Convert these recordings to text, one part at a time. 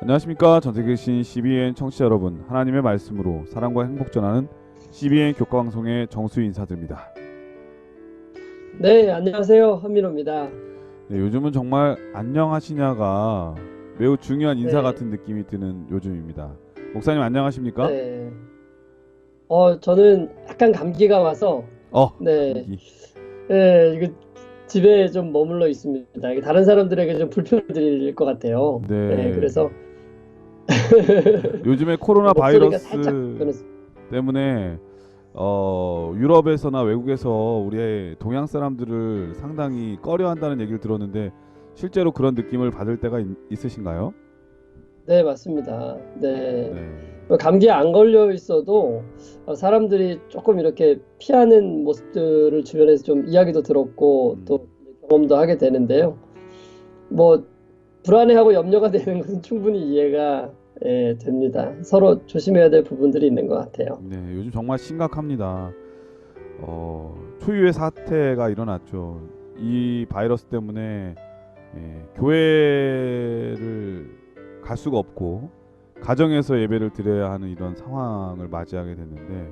안녕하십니까. 전세계 계신 CBN 청취자 여러분, 하나님의 말씀으로 사랑과 행복 전하는 CBN 교과방송의 정수 인사드립니다. 네, 안녕하세요. 한민호입니다. 네, 요즘은 정말 안녕하시냐가 매우 중요한 인사 네, 같은 느낌이 드는 요즘입니다. 목사님 안녕하십니까? 네. 저는 약간 감기가 와서, 네, 감기. 이거 집에 좀 머물러 있습니다. 이게 다른 사람들에게 좀 불편을 드릴 것 같아요. 네, 네, 그래서 요즘에 코로나 목소리가 살짝 바이러스 변했습니다. 때문에 유럽에서나 외국에서 우리의 동양 사람들을 상당히 꺼려한다는 얘기를 들었는데 실제로 그런 느낌을 받을 때가 있으신가요? 네, 맞습니다. 네. 네. 감기에 안 걸려 있어도 사람들이 조금 이렇게 피하는 모습들을 주변에서 좀 이야기도 들었고 음. 또 경험도 하게 되는데요. 뭐 불안해하고 염려가 되는 것은 충분히 이해가 됩니다. 서로 조심해야 될 부분들이 있는 것 같아요. 네, 요즘 정말 심각합니다. 초유의 사태가 일어났죠. 이 바이러스 때문에 교회를 갈 수가 없고 가정에서 예배를 드려야 하는 이런 상황을 맞이하게 됐는데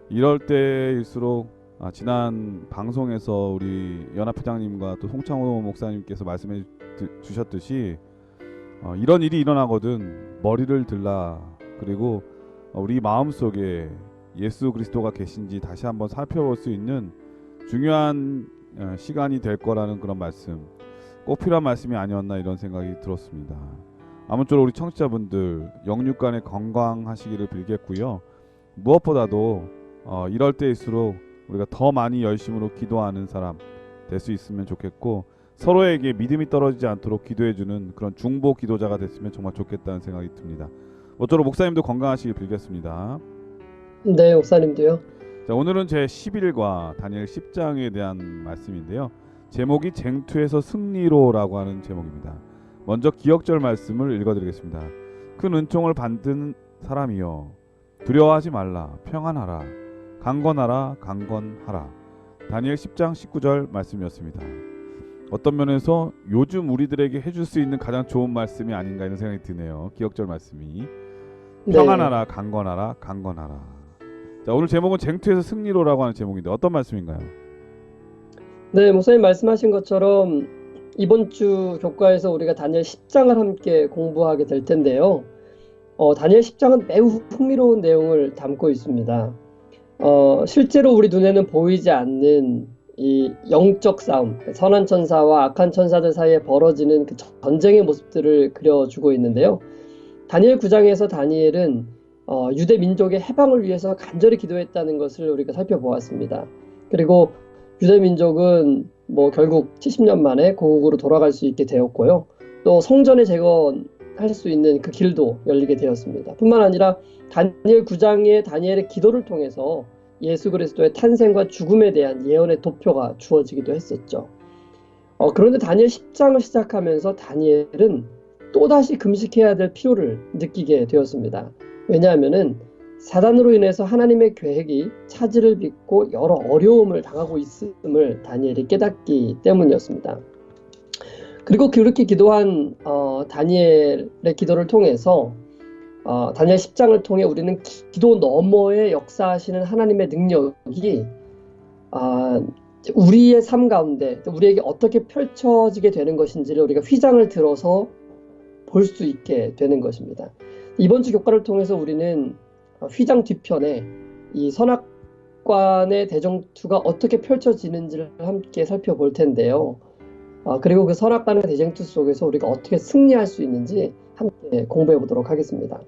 이럴 때일수록 지난 방송에서 우리 연합회장님과 또 송창호 목사님께서 말씀해 주셨듯이 이런 일이 일어나거든 머리를 들라 그리고 우리 마음속에 예수 그리스도가 계신지 다시 한번 살펴볼 수 있는 중요한 시간이 될 거라는 그런 말씀 꼭 필요한 말씀이 아니었나 이런 생각이 들었습니다. 아무쪼록 우리 청취자분들 영육간에 건강하시기를 빌겠고요. 무엇보다도 이럴 때일수록 우리가 더 많이 열심으로 기도하는 사람 될 수 있으면 좋겠고 서로에게 믿음이 떨어지지 않도록 기도해주는 그런 중보 기도자가 됐으면 정말 좋겠다는 생각이 듭니다. 모쪼록 목사님도 건강하시길 빌겠습니다. 네, 목사님도요. 자, 오늘은 제 11과 다니엘 10장에 대한 말씀인데요. 제목이 쟁투에서 승리로라고 하는 제목입니다. 먼저 기억절 말씀을 읽어드리겠습니다. 큰 은총을 받은 사람이여 두려워하지 말라 평안하라 강건하라 강건하라. 다니엘 10장 19절 말씀이었습니다. 어떤 면에서 요즘 우리들에게 해줄 수 있는 가장 좋은 말씀이 아닌가 이런 생각이 드네요. 기억절 말씀이 네. 평안하라 강건하라 강건하라. 자, 오늘 제목은 쟁투에서 승리로라고 하는 제목인데 어떤 말씀인가요? 네, 목사님 말씀하신 것처럼 이번 주 교과에서 우리가 다니엘 10장을 함께 공부하게 될 텐데요. 다니엘 10장은 매우 흥미로운 내용을 담고 있습니다. 실제로 우리 눈에는 보이지 않는 이 영적 싸움, 선한 천사와 악한 천사들 사이에 벌어지는 그 전쟁의 모습들을 그려주고 있는데요. 다니엘 9장에서 다니엘은 유대 민족의 해방을 위해서 간절히 기도했다는 것을 우리가 살펴보았습니다. 그리고 유대 민족은 뭐 결국 70년 만에 고국으로 돌아갈 수 있게 되었고요. 또 성전에 재건할 수 있는 그 길도 열리게 되었습니다. 뿐만 아니라 다니엘 9장의 다니엘의 기도를 통해서 예수 그리스도의 탄생과 죽음에 대한 예언의 도표가 주어지기도 했었죠. 그런데 다니엘 10장을 시작하면서 다니엘은 또다시 금식해야 될 필요를 느끼게 되었습니다. 왜냐하면은 사단으로 인해서 하나님의 계획이 차질을 빚고 여러 어려움을 당하고 있음을 다니엘이 깨닫기 때문이었습니다. 그리고 그렇게 기도한 다니엘의 기도를 통해서 다니엘 10장을 통해 우리는 기도 너머에 역사하시는 하나님의 능력이 아, 우리의 삶 가운데 우리에게 어떻게 펼쳐지게 되는 것인지를 우리가 휘장을 들어서 볼 수 있게 되는 것입니다. 이번 주 교과를 통해서 우리는 휘장 뒤편에 이 선악관의 대쟁투가 어떻게 펼쳐지는지를 함께 살펴볼 텐데요. 그리고 그 선악관의 대쟁투 속에서 우리가 어떻게 승리할 수 있는지 함께 공부해 보도록 하겠습니다.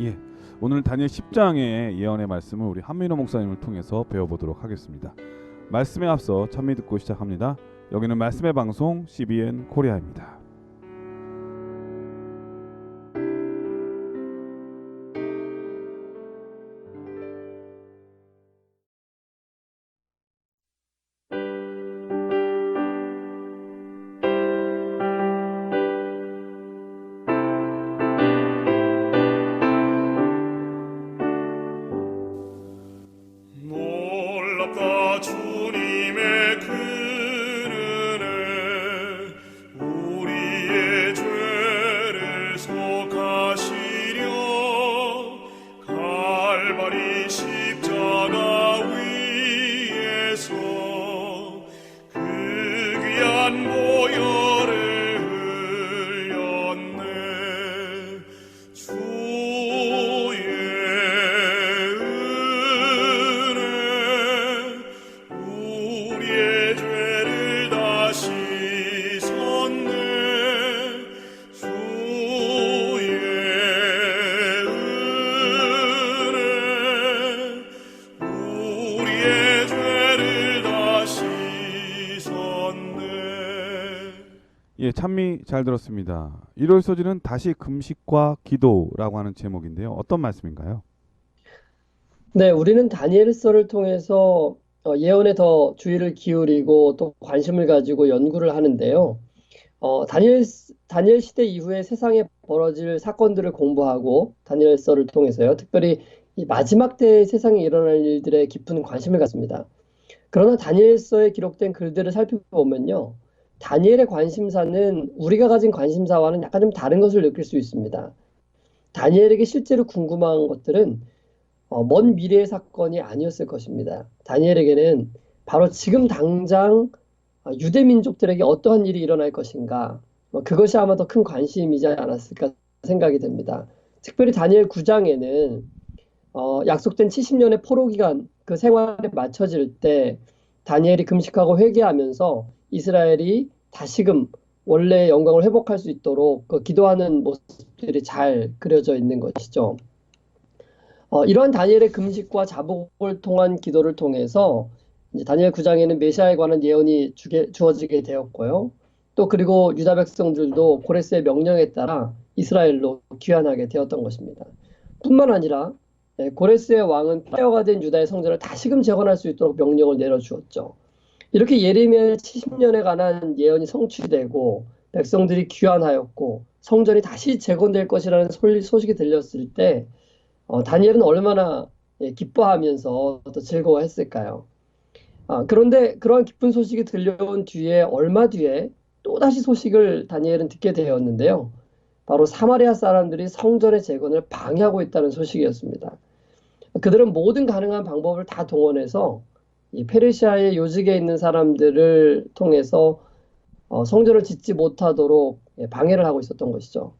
예, 오늘 다니엘 10장의 예언의 말씀을 우리 한민호 목사님을 통해서 배워보도록 하겠습니다. 말씀에 앞서 찬미 듣고 시작합니다. 여기는 말씀의 방송 CBN 코리아입니다. 놀랍다 주님의 큰 은혜 우리 예, 찬미 잘 들었습니다. 일월 소지는 다시 금식과 기도라고 하는 제목인데요. 어떤 말씀인가요? 네, 우리는 다니엘서를 통해서 예언에 더 주의를 기울이고 또 관심을 가지고 연구를 하는데요. 다니엘 시대 이후에 세상에 벌어질 사건들을 공부하고 다니엘서를 통해서요. 특별히 이 마지막 때의 세상에 일어날 일들에 깊은 관심을 갖습니다. 그러나 다니엘서에 기록된 글들을 살펴보면요. 다니엘의 관심사는 우리가 가진 관심사와는 약간 좀 다른 것을 느낄 수 있습니다. 다니엘에게 실제로 궁금한 것들은 먼 미래의 사건이 아니었을 것입니다. 다니엘에게는 바로 지금 당장 유대 민족들에게 어떠한 일이 일어날 것인가, 그것이 아마 더 큰 관심이지 않았을까 생각이 됩니다. 특별히 다니엘 9장에는 약속된 70년의 포로 기간 그 생활에 맞춰질 때 다니엘이 금식하고 회개하면서 이스라엘이 다시금 원래의 영광을 회복할 수 있도록 그 기도하는 모습들이 잘 그려져 있는 것이죠. 이러한 다니엘의 금식과 자복을 통한 기도를 통해서 이제 다니엘 9장에는 메시아에 관한 예언이 주어지게 되었고요. 또 그리고 유다 백성들도 고레스의 명령에 따라 이스라엘로 귀환하게 되었던 것입니다. 뿐만 아니라 고레스의 왕은 폐허가 된 유다의 성전을 다시금 재건할 수 있도록 명령을 내려주었죠. 이렇게 예레미야의 70년에 관한 예언이 성취되고 백성들이 귀환하였고 성전이 다시 재건될 것이라는 소식이 들렸을 때 다니엘은 얼마나 기뻐하면서 또 즐거워했을까요? 그런데 그러한 기쁜 소식이 들려온 뒤에 얼마 뒤에 또다시 소식을 다니엘은 듣게 되었는데요. 바로 사마리아 사람들이 성전의 재건을 방해하고 있다는 소식이었습니다. 그들은 모든 가능한 방법을 다 동원해서 이 페르시아의 요직에 있는 사람들을 통해서 성전을 짓지 못하도록 방해를 하고 있었던 것이죠.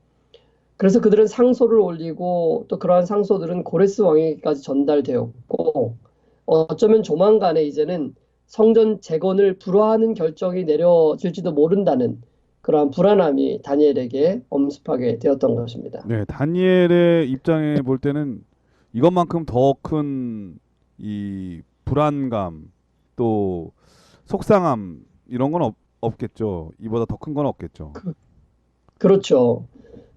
그래서 그들은 상소를 올리고 또 그러한 상소들은 고레스 왕에게까지 전달되었고 어쩌면 조만간에 이제는 성전 재건을 불허하는 결정이 내려질지도 모른다는 그러한 불안함이 다니엘에게 엄습하게 되었던 것입니다. 네, 다니엘의 입장에 볼 때는 이것만큼 더 큰 이 불안감 또 속상함 이런 건 없겠죠. 이보다 더 큰 건 없겠죠. 그렇죠.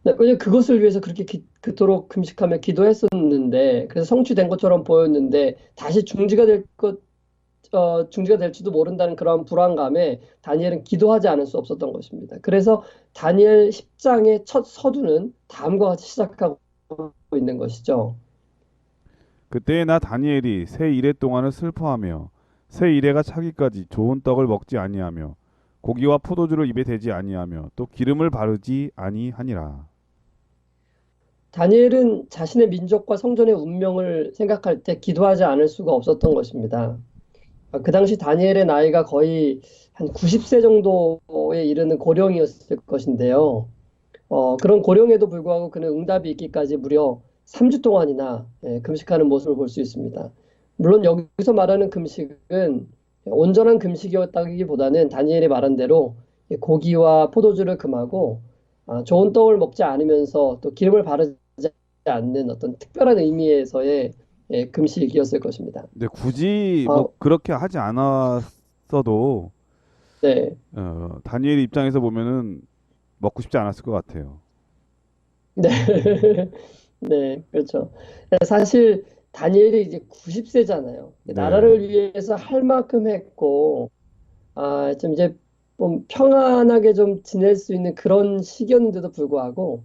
네, 왜냐면 그것을 위해서 그렇게 그토록 금식하며 기도했었는데 그래서 성취된 것처럼 보였는데 다시 중지가 될지도 모른다는 그런 불안감에 다니엘은 기도하지 않을 수 없었던 것입니다. 그래서 다니엘 10장의 첫 서두는 다음과 같이 시작하고 있는 것이죠. 그때에 나 다니엘이 새 이래 동안을 슬퍼하며 새 이래가 차기까지 좋은 떡을 먹지 아니하며 고기와 포도주를 입에 대지 아니하며 또 기름을 바르지 아니하니라. 다니엘은 자신의 민족과 성전의 운명을 생각할 때 기도하지 않을 수가 없었던 것입니다. 그 당시 다니엘의 나이가 거의 한 90세 정도에 이르는 고령이었을 것인데요. 그런 고령에도 불구하고 그는 응답이 있기까지 무려 3주 동안이나 금식하는 모습을 볼 수 있습니다. 물론 여기서 말하는 금식은 온전한 금식이었다기보다는 다니엘이 말한 대로 고기와 포도주를 금하고 좋은 떡을 먹지 않으면서 또 기름을 바르지 않는 어떤 특별한 의미에서의 금식이었을 것입니다. 근데 굳이 아, 뭐 그렇게 하지 않았어도 네. 다니엘 입장에서 보면은 먹고 싶지 않았을 것 같아요. 네. 네, 그렇죠. 사실 다니엘이 이제 90세잖아요. 네. 나라를 위해서 할 만큼 했고, 좀 이제 좀 평안하게 좀 지낼 수 있는 그런 시기였는데도 불구하고,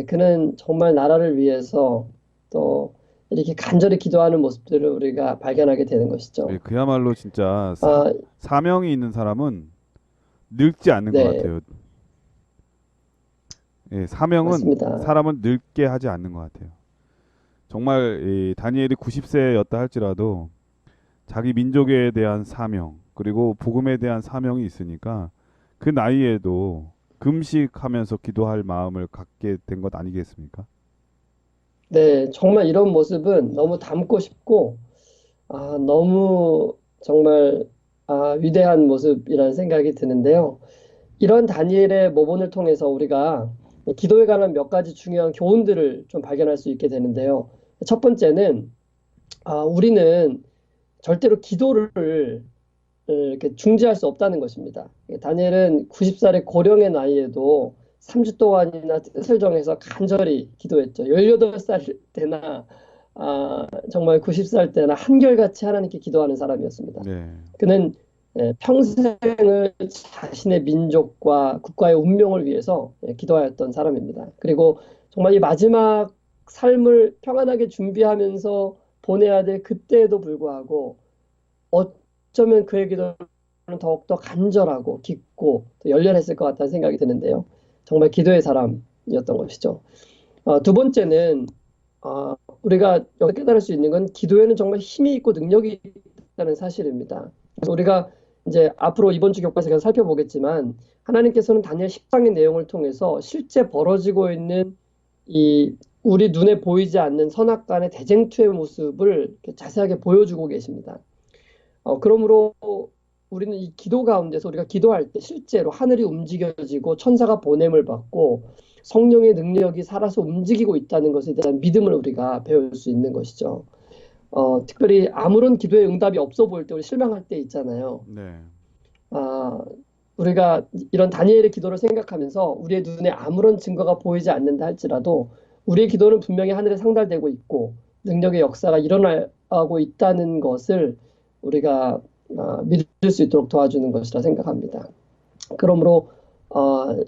그는 정말 나라를 위해서 또 이렇게 간절히 기도하는 모습들을 우리가 발견하게 되는 예, 것이죠. 그야말로 진짜 아, 사명이 있는 사람은 늙지 않는 것 네, 같아요. 예, 사명은 맞습니다. 사람은 늙게 하지 않는 것 같아요. 정말 이 다니엘이 90세였다 할지라도 자기 민족에 대한 사명 그리고 복음에 대한 사명이 있으니까 그 나이에도 금식하면서 기도할 마음을 갖게 된 것 아니겠습니까? 네, 정말 이런 모습은 너무 닮고 싶고, 너무 정말 위대한 모습이라는 생각이 드는데요. 이런 다니엘의 모본을 통해서 우리가 기도에 관한 몇 가지 중요한 교훈들을 좀 발견할 수 있게 되는데요. 첫 번째는 우리는 절대로 기도를 이렇게 중지할 수 없다는 것입니다. 다니엘은 90살의 고령의 나이에도 3주 동안이나 뜻을 정해서 간절히 기도했죠. 18살 때나 정말 90살 때나 한결같이 하나님께 기도하는 사람이었습니다. 네. 그는 평생을 자신의 민족과 국가의 운명을 위해서 기도하였던 사람입니다. 그리고 정말 이 마지막 삶을 평안하게 준비하면서 보내야 될 그때에도 불구하고 어쩌면 그의 기도는 더욱더 간절하고 깊고 또 열렬했을 것 같다는 생각이 드는데요. 정말 기도의 사람이었던 것이죠. 두 번째는 우리가 여기 깨달을 수 있는 건 기도에는 정말 힘이 있고 능력이 있다는 사실입니다. 그래서 우리가 이제 앞으로 이번 주 교과에서 계속 살펴보겠지만 하나님께서는 다니엘 10장의 내용을 통해서 실제 벌어지고 있는 이 우리 눈에 보이지 않는 선악간의 대쟁투의 모습을 이렇게 자세하게 보여주고 계십니다. 그러므로 우리는 이 기도 가운데서 우리가 기도할 때 실제로 하늘이 움직여지고 천사가 보냄을 받고 성령의 능력이 살아서 움직이고 있다는 것에 대한 믿음을 우리가 배울 수 있는 것이죠. 특별히 아무런 기도의 응답이 없어 보일 때 우리 실망할 때 있잖아요. 네. 우리가 이런 다니엘의 기도를 생각하면서 우리의 눈에 아무런 증거가 보이지 않는다 할지라도 우리의 기도는 분명히 하늘에 상달되고 있고 능력의 역사가 일어나고 있다는 것을 우리가 믿을 수 있도록 도와주는 것이라 생각합니다. 그러므로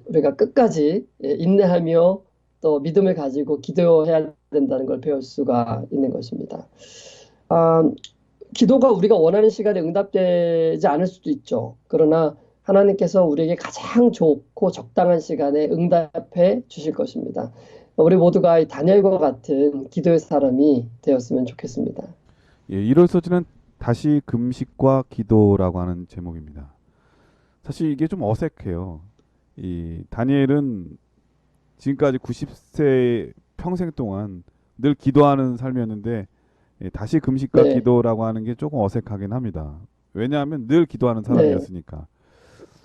우리가 끝까지 인내하며 또 믿음을 가지고 기도해야 된다는 걸 배울 수가 있는 것입니다. 기도가 우리가 원하는 시간에 응답되지 않을 수도 있죠. 그러나 하나님께서 우리에게 가장 좋고 적당한 시간에 응답해 주실 것입니다. 우리 모두가 이 다니엘과 같은 기도의 사람이 되었으면 좋겠습니다. 예, 1월 서지는 다시 금식과 기도라고 하는 제목입니다. 사실 이게 좀 어색해요. 이 다니엘은 지금까지 90세 평생 동안 늘 기도하는 삶이었는데 다시 금식과 네. 기도라고 하는 게 조금 어색하긴 합니다. 왜냐하면 늘 기도하는 사람이었으니까.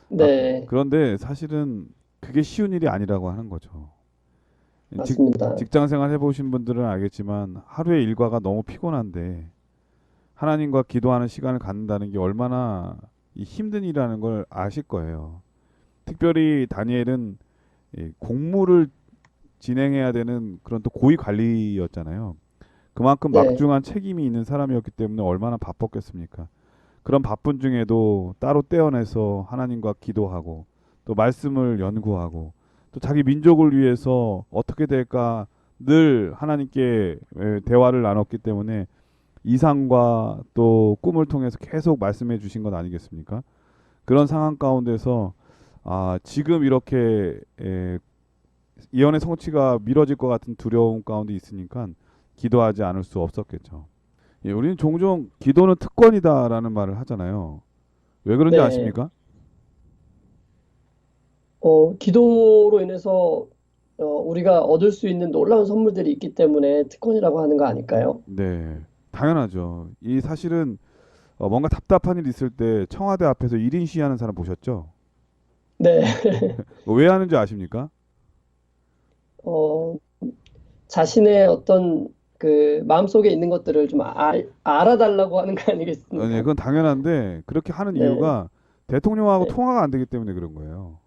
네, 그런데 사실은 그게 쉬운 일이 아니라고 하는 거죠. 맞습니다. 직장 생활 해보신 분들은 알겠지만 하루의 일과가 너무 피곤한데 하나님과 기도하는 시간을 갖는다는 게 얼마나 힘든 일이라는 걸 아실 거예요. 특별히 다니엘은 공무를 진행해야 되는 그런 또 고위 관리였잖아요. 그만큼 네, 막중한 책임이 있는 사람이었기 때문에 얼마나 바빴겠습니까? 그런 바쁜 중에도 따로 떼어내서 하나님과 기도하고 또 말씀을 연구하고 또 자기 민족을 위해서 어떻게 될까 늘 하나님께 대화를 나눴기 때문에 이상과 또 꿈을 통해서 계속 말씀해 주신 것 아니겠습니까? 그런 상황 가운데서 지금 이렇게 예언의 성취가 미뤄질 것 같은 두려움 가운데 있으니까 기도하지 않을 수 없었겠죠. 예, 우리는 종종 기도는 특권이다라는 말을 하잖아요. 왜 그런지 네. 아십니까? 기도로 인해서 우리가 얻을 수 있는 놀라운 선물들이 있기 때문에 특권이라고 하는 거 아닐까요? 네, 당연하죠. 이 사실은 뭔가 답답한 일 있을 때 청와대 앞에서 1인 시위하는 사람 보셨죠? 네. 왜 하는지 아십니까? 어, 자신의 어떤 그 마음속에 있는 것들을 좀 알아달라고 하는 거 네, 아니겠습니까? 그건 당연한데 그렇게 하는 네. 이유가 대통령하고 네. 통화가 안 되기 때문에 그런 거예요.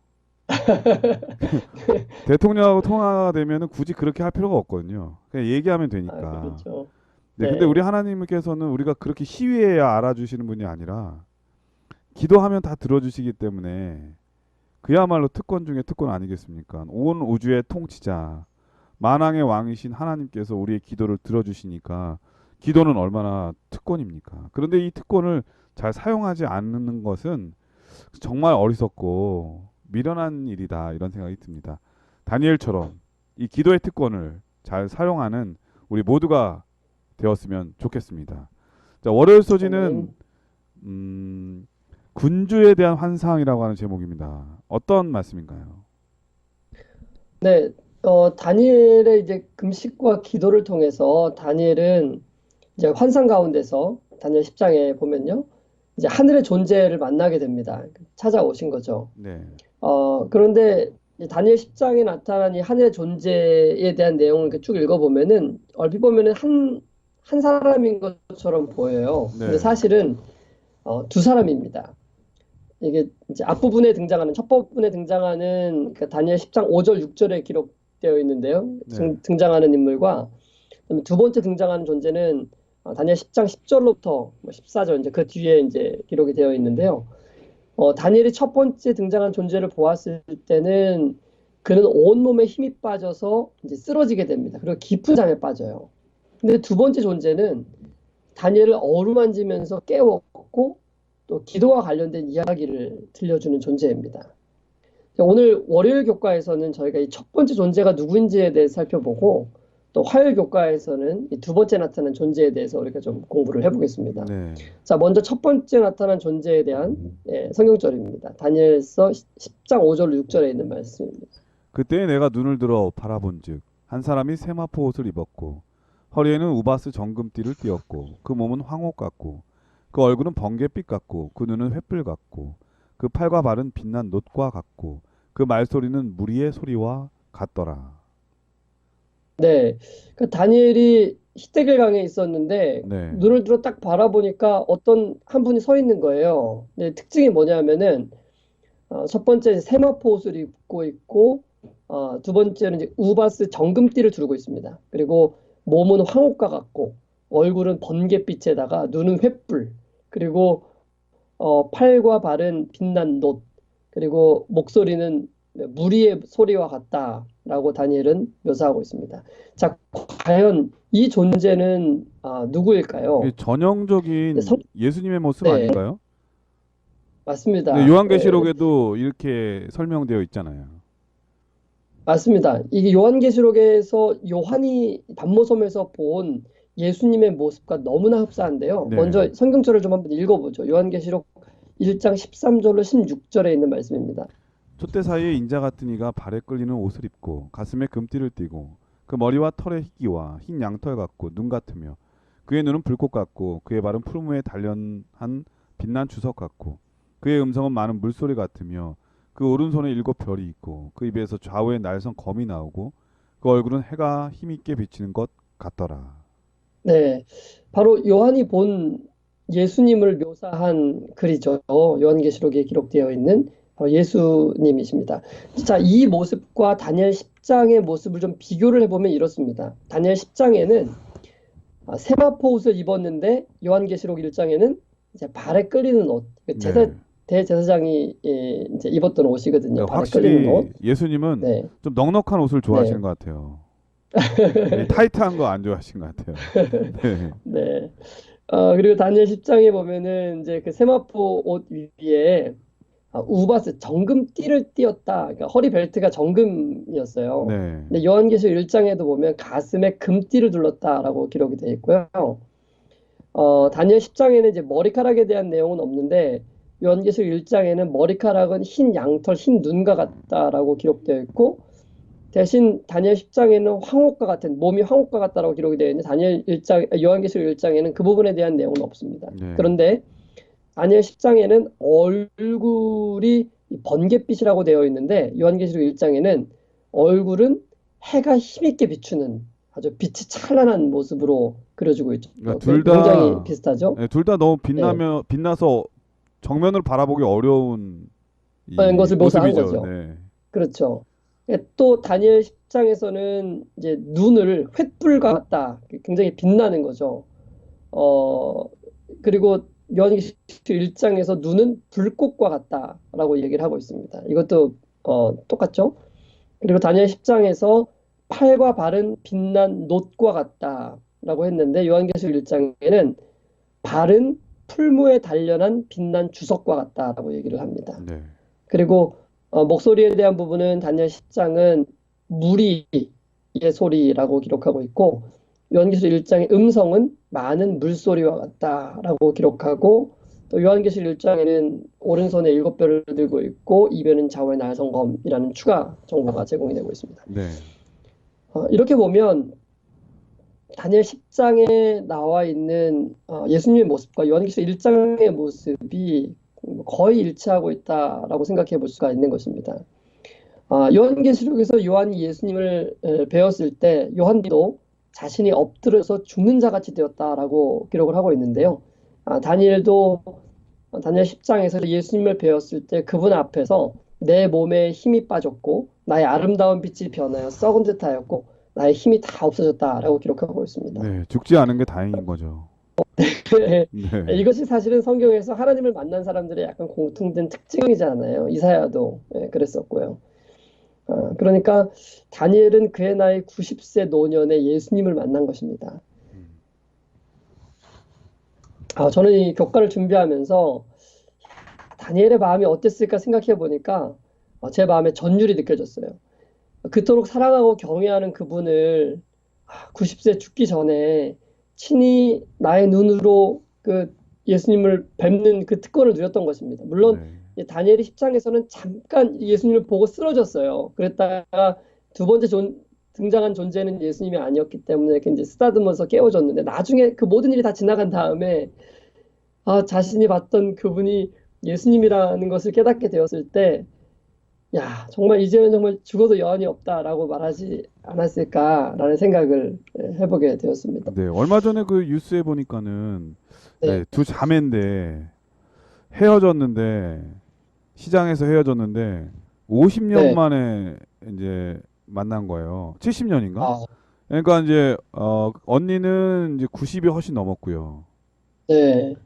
대통령하고 통화가 되면은 굳이 그렇게 할 필요가 없거든요. 그냥 얘기하면 되니까. 그렇죠. 네, 근데 네. 우리 하나님께서는 우리가 그렇게 시위해야 알아주시는 분이 아니라 기도하면 다 들어주시기 때문에 그야말로 특권 중에 특권 아니겠습니까? 온 우주의 통치자, 만왕의 왕이신 하나님께서 우리의 기도를 들어주시니까 기도는 얼마나 특권입니까? 그런데 이 특권을 잘 사용하지 않는 것은 정말 어리석고 미련한 일이다 이런 생각이 듭니다. 다니엘처럼 이 기도의 특권을 잘 사용하는 우리 모두가 되었으면 좋겠습니다. 자, 월요일 소지는 군주에 대한 환상이라고 하는 제목입니다. 어떤 말씀인가요? 네. 다니엘의 이제 금식과 기도를 통해서 다니엘은 이제 환상 가운데서 다니엘 10장에 보면요. 이제 하늘의 존재를 만나게 됩니다. 찾아오신 거죠. 네, 그런데 이 다니엘 10장에 나타난 이 하늘의 존재에 대한 내용을 이렇게 쭉 읽어보면은 얼핏 보면은 한 사람인 것처럼 보여요. 근데 네, 사실은 두 사람입니다. 이게 이제 앞부분에 등장하는 첫 부분에 등장하는 그 다니엘 10장 5절 6절에 기록되어 있는데요. 네. 등장하는 인물과 그다음에 두 번째 등장하는 존재는 다니엘 10장 10절로부터 14절 이제 그 뒤에 이제 기록이 되어 있는데요. 다니엘이 첫 번째 등장한 존재를 보았을 때는 그는 온몸에 힘이 빠져서 이제 쓰러지게 됩니다. 그리고 깊은 잠에 빠져요. 근데 두 번째 존재는 다니엘을 어루만지면서 깨웠고 또 기도와 관련된 이야기를 들려주는 존재입니다. 오늘 월요일 교과에서는 저희가 이 첫 번째 존재가 누구인지에 대해서 살펴보고 또 화요일 교과에서는 이 두 번째 나타난 존재에 대해서 우리가 좀 공부를 해보겠습니다. 네. 자, 먼저 첫 번째 나타난 존재에 대한 성경절입니다. 다니엘서 10장 5절 6절에 있는 말씀입니다. 그때 내가 눈을 들어 바라본즉 한 사람이 세마포 옷을 입었고 허리에는 우바스 정금띠를 띠었고 그 몸은 황옥 같고 그 얼굴은 번갯빛 같고 그 눈은 횃불 같고 그 팔과 발은 빛난 놋과 같고 그 말소리는 무리의 소리와 같더라. 네, 그 다니엘이 히데길 강에 있었는데 네. 눈을 들어 딱 바라보니까 어떤 한 분이 서 있는 거예요. 근데 특징이 뭐냐면은 첫 번째 세마포 옷을 입고 있고 두 번째는 이제 우바스 정금띠를 두르고 있습니다. 그리고 몸은 황옥과 같고 얼굴은 번갯빛에다가 눈은 횃불 그리고 팔과 발은 빛난 놋 그리고 목소리는 무리의 소리와 같다라고 다니엘은 묘사하고 있습니다. 자, 과연 이 존재는 누구일까요? 이게 전형적인 네, 예수님의 모습 네, 아닌가요? 맞습니다. 네, 요한계시록에도 이렇게 설명되어 있잖아요. 맞습니다. 이게 요한계시록에서 요한이 반모섬에서 본 예수님의 모습과 너무나 흡사한데요. 네. 먼저 성경절을 좀 한번 읽어보죠. 요한계시록 1장 13절로 16절에 있는 말씀입니다. 촛대 사이에 인자 같은 이가 발에 끌리는 옷을 입고 가슴에 금띠를 띠고 그 머리와 털에 희기와 흰 양털 같고 눈 같으며 그의 눈은 불꽃 같고 그의 발은 푸르무에 단련한 빛난 주석 같고 그의 음성은 많은 물소리 같으며 그 오른손에 7별이 있고 그 입에서 좌우에 날선 검이 나오고 그 얼굴은 해가 힘있게 비치는 것 같더라. 네, 바로 요한이 본 예수님을 묘사한 글이죠. 요한계시록에 기록되어 있는 바로 예수님이십니다. 자, 이 모습과 다니엘 10장의 모습을 좀 비교를 해보면 이렇습니다. 다니엘 10장에는 세마포 옷을 입었는데 요한계시록 1장에는 이제 발에 끌리는 옷, 네. 대제사장이 이제 입었던 옷이거든요. 그러니까 발에 끌리는 옷. 확실히 예수님은 네, 좀 넉넉한 옷을 좋아하시는 네, 것 같아요. 네, 타이트한 거 안 좋아하시는 것 같아요. 네. 네. 그리고 다니엘 10장에 보면은 이제 그 세마포 옷 위에 우바스 정금띠를 띠었다. 그러니까 허리 벨트가 정금이었어요. 네. 근데 요한계시록 1장에도 보면 가슴에 금띠를 둘렀다라고 기록이 되어 있고요. 다니엘 10장에는 이제 머리카락에 대한 내용은 없는데 요한계시록 1장에는 머리카락은 흰 양털, 흰 눈과 같다라고 기록되어 있고 대신 다니엘 10장에는 황옥과 같은 몸이 황옥과 같다라고 기록이 되어 있는데 요한계시록 1장에는 그 부분에 대한 내용은 없습니다. 네. 그런데 다니엘 10장에는 얼굴이 번갯빛이라고 되어 있는데 요한계시록 1장에는 얼굴은 해가 힘있게 비추는 아주 빛이 찬란한 모습으로 그려지고 있죠. 그러니까 둘 다 굉장히 비슷하죠. 네, 둘 다 너무 네. 빛나서 정면을 바라보기 어려운 이 것을 묘사한 모습이죠. 거죠. 네. 그렇죠. 또 다니엘 10장에서는 이제 눈을 횃불과 같다. 굉장히 빛나는 거죠. 그리고 요한계시록 1장에서 눈은 불꽃과 같다라고 얘기를 하고 있습니다. 이것도 똑같죠. 그리고 다니엘 10장에서 팔과 발은 빛난 놋과 같다라고 했는데 요한계시록 1장에는 발은 풀무에 단련한 빛난 주석과 같다라고 얘기를 합니다. 네. 그리고 목소리에 대한 부분은 다니엘 10장은 무리의 소리라고 기록하고 있고 요한계시록 1장의 음성은 많은 물소리와 같다라고 기록하고 또 요한계시록 1장에는 오른손에 7별을 들고 있고 이변은 좌우에 날선 검이라는 추가 정보가 제공이 되고 있습니다. 네. 이렇게 보면 다니엘 10장에 나와 있는 예수님의 모습과 요한계시록 1장의 모습이 거의 일치하고 있다라고 생각해 볼 수가 있는 것입니다. 요한계시록에서 요한이 예수님을 배웠을 때 요한도 자신이 엎드려서 죽는 자 같이 되었다라고 기록을 하고 있는데요. 다니엘도 다니엘 10장에서 예수님을 배웠을 때 그분 앞에서 내 몸에 힘이 빠졌고 나의 아름다운 빛이 변하여 썩은 듯하였고 나의 힘이 다 없어졌다라고 기록하고 있습니다. 네, 죽지 않은 게 다행인 거죠. 네, 이것이 사실은 성경에서 하나님을 만난 사람들의 약간 공통된 특징이잖아요. 이사야도 그랬었고요. 그러니까 다니엘은 그의 나이 90세 노년에 예수님을 만난 것입니다. 저는 이 교과를 준비하면서 다니엘의 마음이 어땠을까 생각해 보니까 제 마음에 전율이 느껴졌어요. 그토록 사랑하고 경외하는 그분을 90세 죽기 전에 친히 나의 눈으로 그 예수님을 뵙는 그 특권을 누렸던 것입니다. 물론 네, 이 다니엘이 10장에서는 잠깐 예수님을 보고 쓰러졌어요. 그랬다가 두 번째 등장한 존재는 예수님이 아니었기 때문에 이렇게 이제 쓰다듬어서 깨워줬는데 나중에 그 모든 일이 다 지나간 다음에 자신이 봤던 그분이 예수님이라는 것을 깨닫게 되었을 때 야, 정말 이제는 정말 죽어도 여한이 없다라고 말하지 않았을까라는 생각을 해보게 되었습니다. 네. 얼마 전에 그 뉴스에 보니까는 네, 네, 두 자매인데 헤어졌는데 시장에서 헤어졌는데 50년 네, 만에 이제 만난 거예요. 70년인가? 아, 그러니까 이제 언니는 이제 90이 훨씬 넘었고요. 네,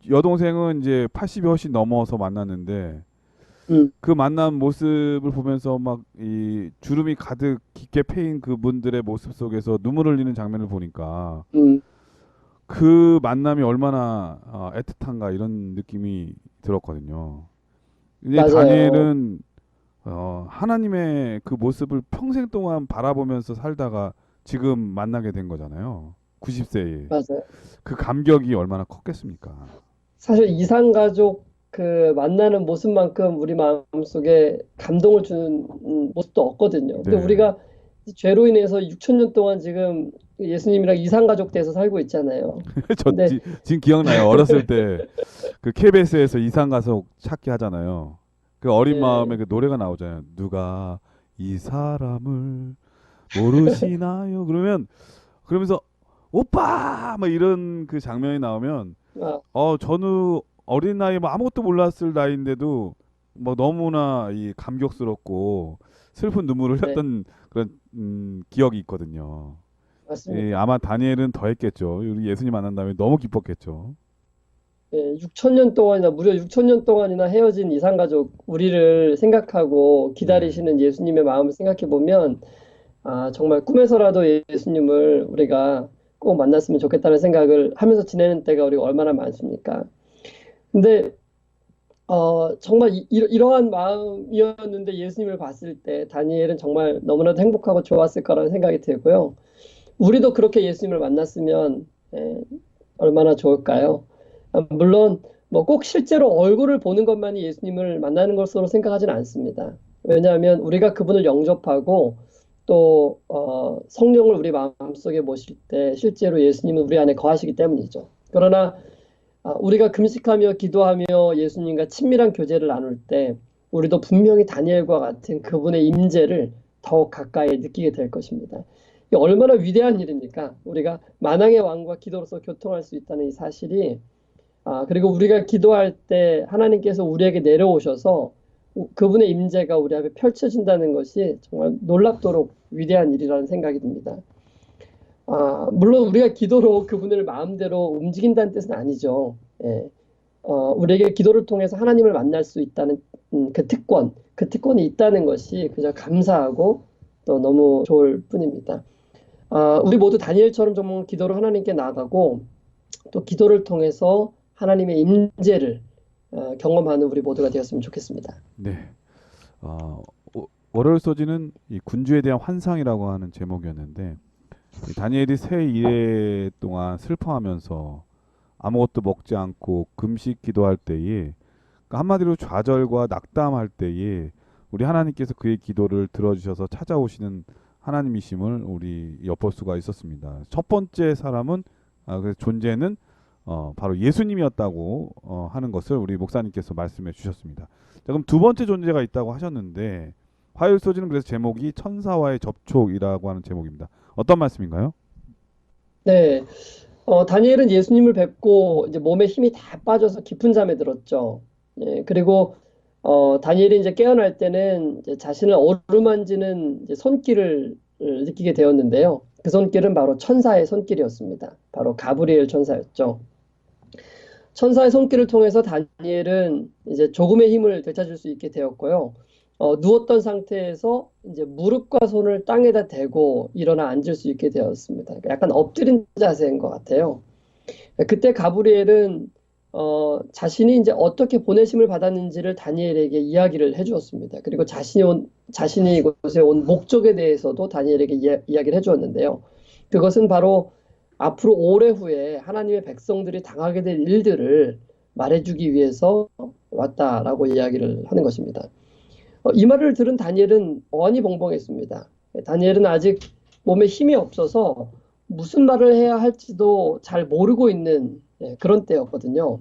여동생은 이제 80이 훨씬 넘어서 만났는데 음, 그 만난 모습을 보면서 막 이 주름이 가득 깊게 패인 그분들의 모습 속에서 눈물 흘리는 장면을 보니까 음, 그 만남이 얼마나 애틋한가 이런 느낌이 들었거든요. 이제 맞아요. 다니엘은 하나님의 그 모습을 평생 동안 바라보면서 살다가 지금 만나게 된 거잖아요. 90세에. 맞아요. 그 감격이 얼마나 컸겠습니까? 사실 이산가족 그 만나는 모습만큼 우리 마음속에 감동을 주는 모습도 없거든요. 근데 네. 우리가 죄로 인해서 6천 년 동안 지금 예수님이랑 이산가족 돼서 살고 있잖아요. 근데 지금 기억나요. 어렸을 때 그 KBS에서 이상 가서 찾기 하잖아요. 그 어린 마음에 예, 그 노래가 나오잖아요. 누가 이 사람을 모르시나요? 그러면서 오빠 막 이런 그 장면이 나오면 아, 저는 어린 나이 뭐 아무것도 몰랐을 나이인데도 뭐 너무나 이 감격스럽고 슬픈 눈물을 네, 흘렸던 그런 기억이 있거든요. 맞습니다. 아마 다니엘은 더 했겠죠. 우리 예수님 만난 다음에 너무 기뻤겠죠. 예, 6천 년 동안이나 무려 6천 년 동안이나 헤어진 이산가족 우리를 생각하고 네. 기다리시는 예수님의 마음을 생각해 보면 정말 꿈에서라도 예수님을 우리가 꼭 만났으면 좋겠다는 생각을 하면서 지내는 때가 우리가 얼마나 많습니까? 근데 정말 이러한 마음이었는데 예수님을 봤을 때 다니엘은 정말 너무나도 행복하고 좋았을 거라는 생각이 들고요. 우리도 그렇게 예수님을 만났으면 얼마나 좋을까요? 물론 뭐 꼭 실제로 얼굴을 보는 것만이 예수님을 만나는 것으로 생각하지는 않습니다. 왜냐하면 우리가 그분을 영접하고 또 성령을 우리 마음속에 모실 때 실제로 예수님은 우리 안에 거하시기 때문이죠. 그러나 우리가 금식하며 기도하며 예수님과 친밀한 교제를 나눌 때 우리도 분명히 다니엘과 같은 그분의 임재를 더욱 가까이 느끼게 될 것입니다. 이게 얼마나 위대한 일입니까? 우리가 만왕의 왕과 기도로서 교통할 수 있다는 이 사실이 그리고 우리가 기도할 때 하나님께서 우리에게 내려오셔서 그분의 임재가 우리 앞에 펼쳐진다는 것이 정말 놀랍도록 위대한 일이라는 생각이 듭니다. 물론 우리가 기도로 그분을 마음대로 움직인다는 뜻은 아니죠. 예. 우리에게 기도를 통해서 하나님을 만날 수 있다는 그 특권이 있다는 것이 그저 감사하고 또 너무 좋을 뿐입니다. 우리 모두 다니엘처럼 정말 기도로 하나님께 나아가고 또 기도를 통해서 하나님의 임재를 경험하는 우리 모두가 되었으면 좋겠습니다. 네. 월요일 소지는 이 군주에 대한 환상이라고 하는 제목이었는데 이 다니엘이 새 이래 동안 슬퍼하면서 아무것도 먹지 않고 금식 기도할 때에 그러니까 한마디로 좌절과 낙담할 때에 우리 하나님께서 그의 기도를 들어주셔서 찾아오시는 하나님이심을 우리 엿볼 수가 있었습니다. 첫 번째 사람은 그 존재는 바로 예수님이었다고 하는 것을 우리 목사님께서 말씀해 주셨습니다. 자, 그럼 두 번째 존재가 있다고 하셨는데 화요일 소지는 그래서 제목이 천사와의 접촉이라고 하는 제목입니다. 어떤 말씀인가요? 네, 다니엘은 예수님을 뵙고 이제 몸에 힘이 다 빠져서 깊은 잠에 들었죠. 예, 그리고 다니엘이 이제 깨어날 때는 이제 자신을 어루만지는 이제 손길을 느끼게 되었는데요. 그 손길은 바로 천사의 손길이었습니다. 바로 가브리엘 천사였죠. 천사의 손길을 통해서 다니엘은 이제 조금의 힘을 되찾을 수 있게 되었고요. 누웠던 상태에서 이제 무릎과 손을 땅에다 대고 일어나 앉을 수 있게 되었습니다. 그러니까 약간 엎드린 자세인 것 같아요. 그때 가브리엘은 자신이 이제 어떻게 보내심을 받았는지를 다니엘에게 이야기를 해주었습니다. 그리고 자신이 이곳에 온 목적에 대해서도 다니엘에게 이야기를 해주었는데요. 그것은 바로 앞으로 오래 후에 하나님의 백성들이 당하게 될 일들을 말해주기 위해서 왔다라고 이야기를 하는 것입니다. 이 말을 들은 다니엘은 어안이 벙벙했습니다. 다니엘은 아직 몸에 힘이 없어서 무슨 말을 해야 할지도 잘 모르고 있는 그런 때였거든요.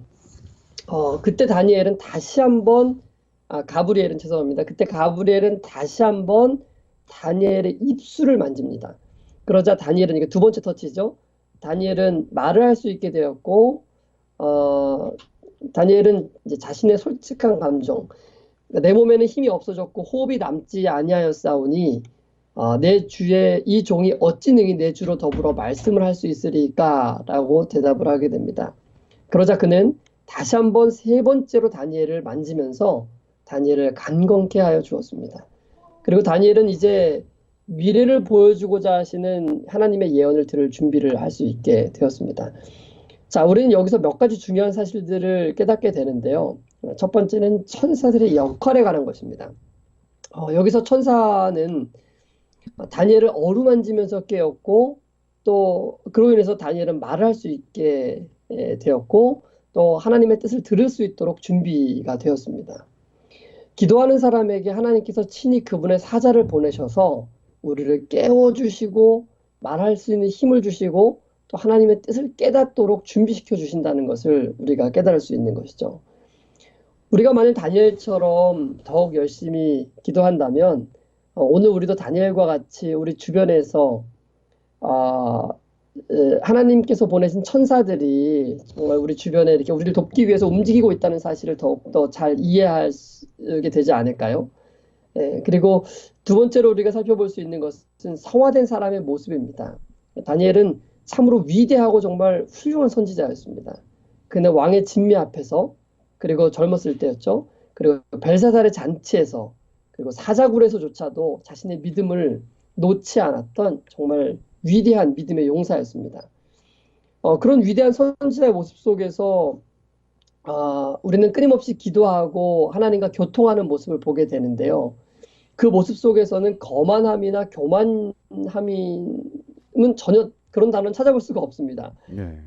그때 다니엘은 다시 한번 가브리엘은 죄송합니다. 그때 가브리엘은 다시 한번 다니엘의 입술을 만집니다. 그러자 다니엘은 이게 두 번째 터치죠. 다니엘은 말을 할 수 있게 되었고 다니엘은 이제 자신의 솔직한 감정, 그러니까 내 몸에는 힘이 없어졌고 호흡이 남지 아니하였사오니 내 주의 이 종이 어찌 능히 내 주로 더불어 말씀을 할 수 있으리까? 라고 대답을 하게 됩니다. 그러자 그는 다시 한번 세 번째로 다니엘을 만지면서 다니엘을 간검케 하여 주었습니다. 그리고 다니엘은 이제 미래를 보여주고자 하시는 하나님의 예언을 들을 준비를 할 수 있게 되었습니다. 자, 우리는 여기서 몇 가지 중요한 사실들을 깨닫게 되는데요. 첫 번째는 천사들의 역할에 관한 것입니다. 여기서 천사는 다니엘을 어루만지면서 깨었고 또 그로 인해서 다니엘은 말을 할 수 있게 되었고 또 하나님의 뜻을 들을 수 있도록 준비가 되었습니다. 기도하는 사람에게 하나님께서 친히 그분의 사자를 보내셔서 우리를 깨워주시고 말할 수 있는 힘을 주시고 또 하나님의 뜻을 깨닫도록 준비시켜 주신다는 것을 우리가 깨달을 수 있는 것이죠. 우리가 만일 다니엘처럼 더욱 열심히 기도한다면 오늘 우리도 다니엘과 같이 우리 주변에서 하나님께서 보내신 천사들이 정말 우리 주변에 이렇게 우리를 돕기 위해서 움직이고 있다는 사실을 더욱더 잘 이해하게 되지 않을까요? 그리고 두 번째로 우리가 살펴볼 수 있는 것은 성화된 사람의 모습입니다. 다니엘은 참으로 위대하고 정말 훌륭한 선지자였습니다. 그는 왕의 진미 앞에서 그리고 젊었을 때였죠. 그리고 벨사살의 잔치에서 그리고 사자굴에서조차도 자신의 믿음을 놓지 않았던 정말 위대한 믿음의 용사였습니다. 그런 위대한 선지자의 모습 속에서 우리는 끊임없이 기도하고 하나님과 교통하는 모습을 보게 되는데요. 그 모습 속에서는 거만함이나 교만함은 전혀 그런 단어는 찾아볼 수가 없습니다.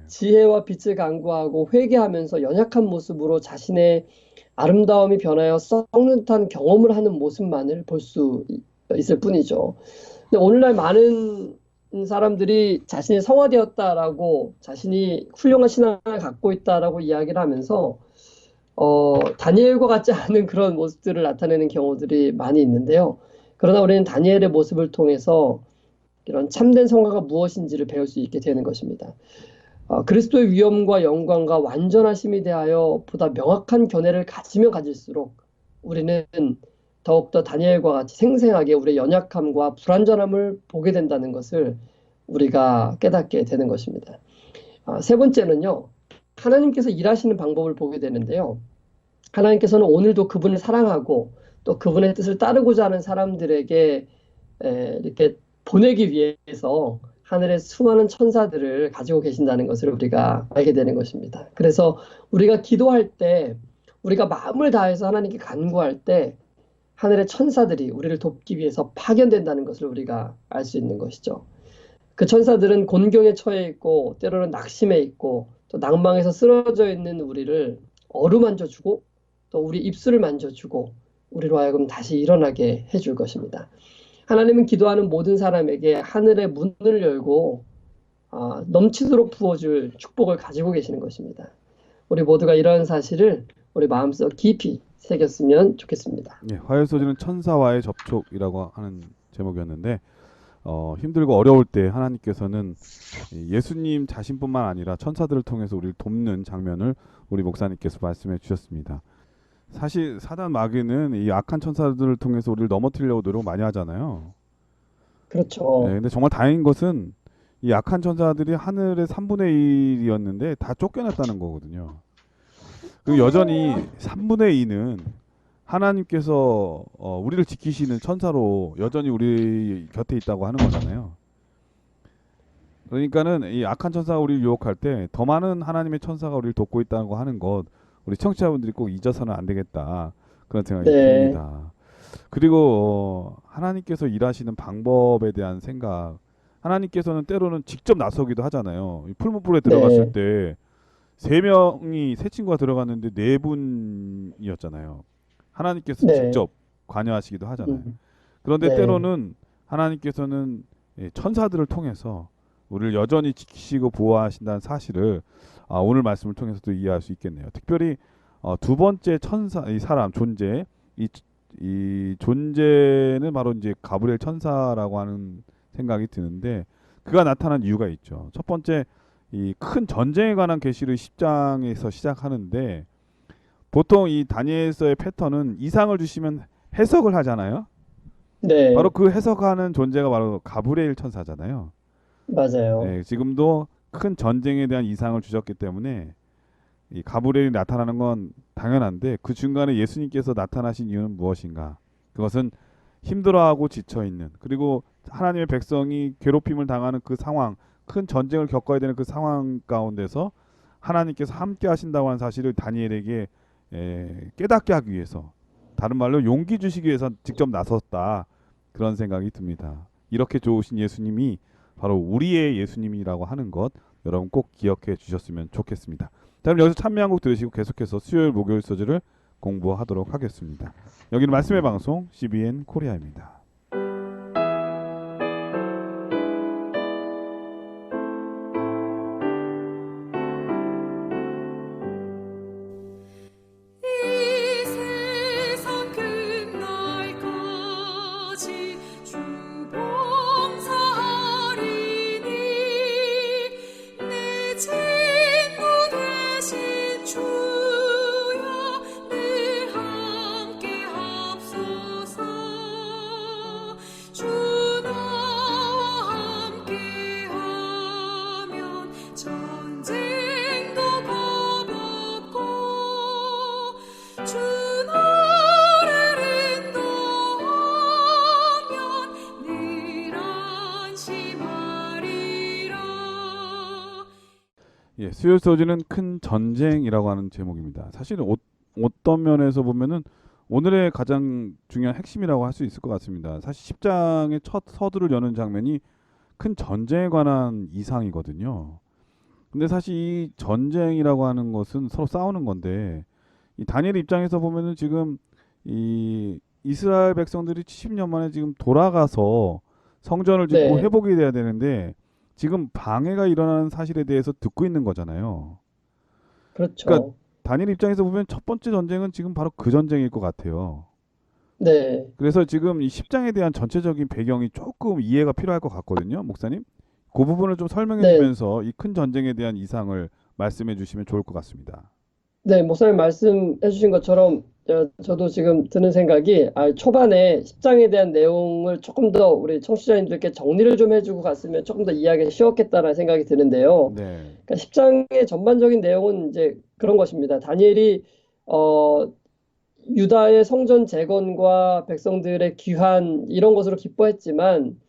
지혜와 빛을 간구하고 회개하면서 연약한 모습으로 자신의 아름다움이 변하여 썩는 듯한 경험을 하는 모습만을 볼 수 있을 뿐이죠. 근데 오늘날 많은 사람들이 자신이 성화되었다라고 자신이 훌륭한 신앙을 갖고 있다라고 이야기를 하면서 다니엘과 같지 않은 그런 모습들을 나타내는 경우들이 많이 있는데요. 그러나 우리는 다니엘의 모습을 통해서 이런 참된 성화가 무엇인지를 배울 수 있게 되는 것입니다. 그리스도의 위엄과 영광과 완전하심에 대하여 보다 명확한 견해를 가지면 가질수록 우리는 더욱더 다니엘과 같이 생생하게 우리의 연약함과 불완전함을 보게 된다는 것을 우리가 깨닫게 되는 것입니다. 세 번째는요. 하나님께서 일하시는 방법을 보게 되는데요. 하나님께서는 오늘도 그분을 사랑하고 또 그분의 뜻을 따르고자 하는 사람들에게 이렇게 보내기 위해서 하늘의 수많은 천사들을 가지고 계신다는 것을 우리가 알게 되는 것입니다. 그래서 우리가 기도할 때 우리가 마음을 다해서 하나님께 간구할 때 하늘의 천사들이 우리를 돕기 위해서 파견된다는 것을 우리가 알 수 있는 것이죠. 그 천사들은 곤경에 처해 있고 때로는 낙심해 있고 또 낭망에서 쓰러져 있는 우리를 어루만져주고 또 우리 입술을 만져주고 우리로 하여금 다시 일어나게 해줄 것입니다. 하나님은 기도하는 모든 사람에게 하늘의 문을 열고 넘치도록 부어줄 축복을 가지고 계시는 것입니다. 우리 모두가 이러한 사실을 우리 마음속 깊이 새겼으면 좋겠습니다. 화요일 소지는 천사와의 접촉이라고 하는 제목이었는데 힘들고 어려울 때 하나님께서는 이 예수님 자신뿐만 아니라 천사들을 통해서 우리를 돕는 장면을 우리 목사님께서 말씀해 주셨습니다. 사실 사단 마귀는 이 악한 천사들을 통해서 우리를 넘어뜨리려고 노력 많이 하잖아요. 그렇죠. 근데 정말 다행인 것은 이 악한 천사들이 하늘의 3분의 1이었는데 다 쫓겨났다는 거거든요. 그리고 여전히 3분의 2는 하나님께서 우리를 지키시는 천사로 여전히 우리 곁에 있다고 하는 거잖아요. 그러니까는 이 악한 천사가 우리를 유혹할 때 더 많은 하나님의 천사가 우리를 돕고 있다고 하는 것, 우리 청취자분들이 꼭 잊어서는 안 되겠다, 그런 생각이 네, 듭니다. 그리고 하나님께서 일하시는 방법에 대한 생각, 하나님께서는 때로는 직접 나서기도 하잖아요. 이 풀무불에 들어갔을 네, 때 세 명이 세 친구가 들어갔는데 네 분이었잖아요. 하나님께서 네, 직접 관여하시기도 하잖아요. 음, 그런데 네, 때로는 하나님께서는 천사들을 통해서 우리를 여전히 지키시고 보호하신다는 사실을 오늘 말씀을 통해서도 이해할 수 있겠네요. 특별히 두 번째 천사, 이 사람 존재, 이, 이 존재는 바로 이제 가브리엘 천사라고 하는 생각이 드는데, 그가 나타난 이유가 있죠. 첫 번째, 이 큰 전쟁에 관한 계시를 10장에서 시작하는데, 보통 이 다니엘서의 패턴은 이상을 주시면 해석을 하잖아요. 바로 네, 그 해석하는 존재가 바로 가브리엘 천사잖아요. 맞아요. 네, 지금도 큰 전쟁에 대한 이상을 주셨기 때문에 이 가브리엘이 나타나는 건 당연한데, 그 중간에 예수님께서 나타나신 이유는 무엇인가? 그것은 힘들어하고 지쳐 있는, 그리고 하나님의 백성이 괴롭힘을 당하는 그 상황, 큰 전쟁을 겪어야 되는 그 상황 가운데서 하나님께서 함께 하신다고 하는 사실을 다니엘에게 깨닫게 하기 위해서, 다른 말로 용기 주시기 위해서 직접 나섰다, 그런 생각이 듭니다. 이렇게 좋으신 예수님이 바로 우리의 예수님이라고 하는 것, 여러분 꼭 기억해 주셨으면 좋겠습니다. 자, 그럼 여기서 찬미 한 곡 들으시고 계속해서 수요일 목요일 소절을 공부하도록 하겠습니다. 여기는 말씀의 방송 CBN 코리아입니다. 이 세상 끝날까지 주 봉사하리니 내 친구 되신 주여 늘 함께 합소서 주 나와 함께 하면 전쟁도 겁없고 주 나를 인도하면 늘 안심하리라. 수요일 소절은 큰 전쟁이라고 하는 제목입니다. 사실은 어떤 면에서 보면은 오늘의 가장 중요한 핵심이라고 할 수 있을 것 같습니다. 사실 10장의 첫 서두를 여는 장면이 큰 전쟁에 관한 이상이거든요. 근데 사실 이 전쟁이라고 하는 것은 서로 싸우는 건데, 이 다니엘 입장에서 보면은 지금 이 이스라엘 백성들이 70년 만에 지금 돌아가서 성전을 짓고 네, 회복이 돼야 되는데, 지금 방해가 일어나는 사실에 대해서 듣고 있는 거잖아요. 그러니까 그렇죠. 다니엘 입장에서 보면 첫 번째 전쟁은 지금 바로 그 전쟁일 것 같아요. 네. 그래서 지금 이 10장에 대한 전체적인 배경이 조금 이해가 필요할 것 같거든요, 목사님. 그 부분을 좀 설명해 네, 주면서 이 큰 전쟁에 대한 이상을 말씀해 주시면 좋을 것 같습니다. 네, 목사님 말씀해 주신 것처럼 저도 지금 드는 생각이 초반에 10장에 대한 내용을 조금 더 우리 청취자님들께 정리를 좀 해주고 갔으면 조금 더 이해하기 쉬웠겠다라는 생각이 드는데요. 네. 그러니까 10장의 전반적인 내용은 이제 그런 것입니다. 다니엘이 어, 유다의 성전 재건과 백성들의 귀환 이런 것으로 기뻐했지만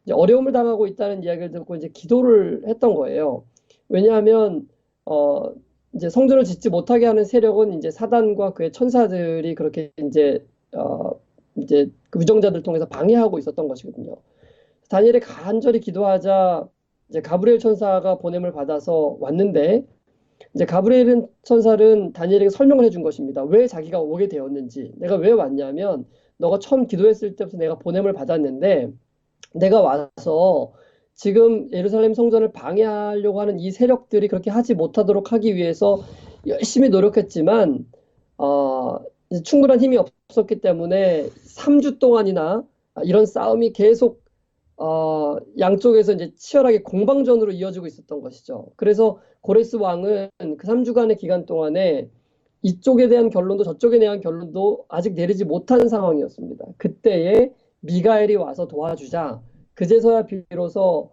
이제 어려움을 당하고 있다는 이야기를 듣고 이제 기도를 했던 거예요. 왜냐하면 어 이제 성전을 짓지 못하게 하는 세력은 이제 사단과 그의 천사들이 그렇게 이제 그 위정자들 통해서 방해하고 있었던 것이거든요. 다니엘이 간절히 기도하자 이제 가브리엘 천사가 보냄을 받아서 왔는데 이제 가브리엘 천사는 다니엘에게 설명을 해준 것입니다. 왜 자기가 오게 되었는지, 내가 왜 왔냐면 너가 처음 기도했을 때부터 내가 보냄을 받았는데 내가 와서 지금 예루살렘 성전을 방해하려고 하는 이 세력들이 그렇게 하지 못하도록 하기 위해서 열심히 노력했지만 어, 이제 충분한 힘이 없었기 때문에 3주 동안이나 이런 싸움이 계속 양쪽에서 이제 치열하게 공방전으로 이어지고 있었던 것이죠. 그래서 고레스 왕은 그 3주간의 기간 동안에 이쪽에 대한 결론도 저쪽에 대한 결론도 아직 내리지 못한 상황이었습니다. 그때에 미가엘이 와서 도와주자 그제서야 비로소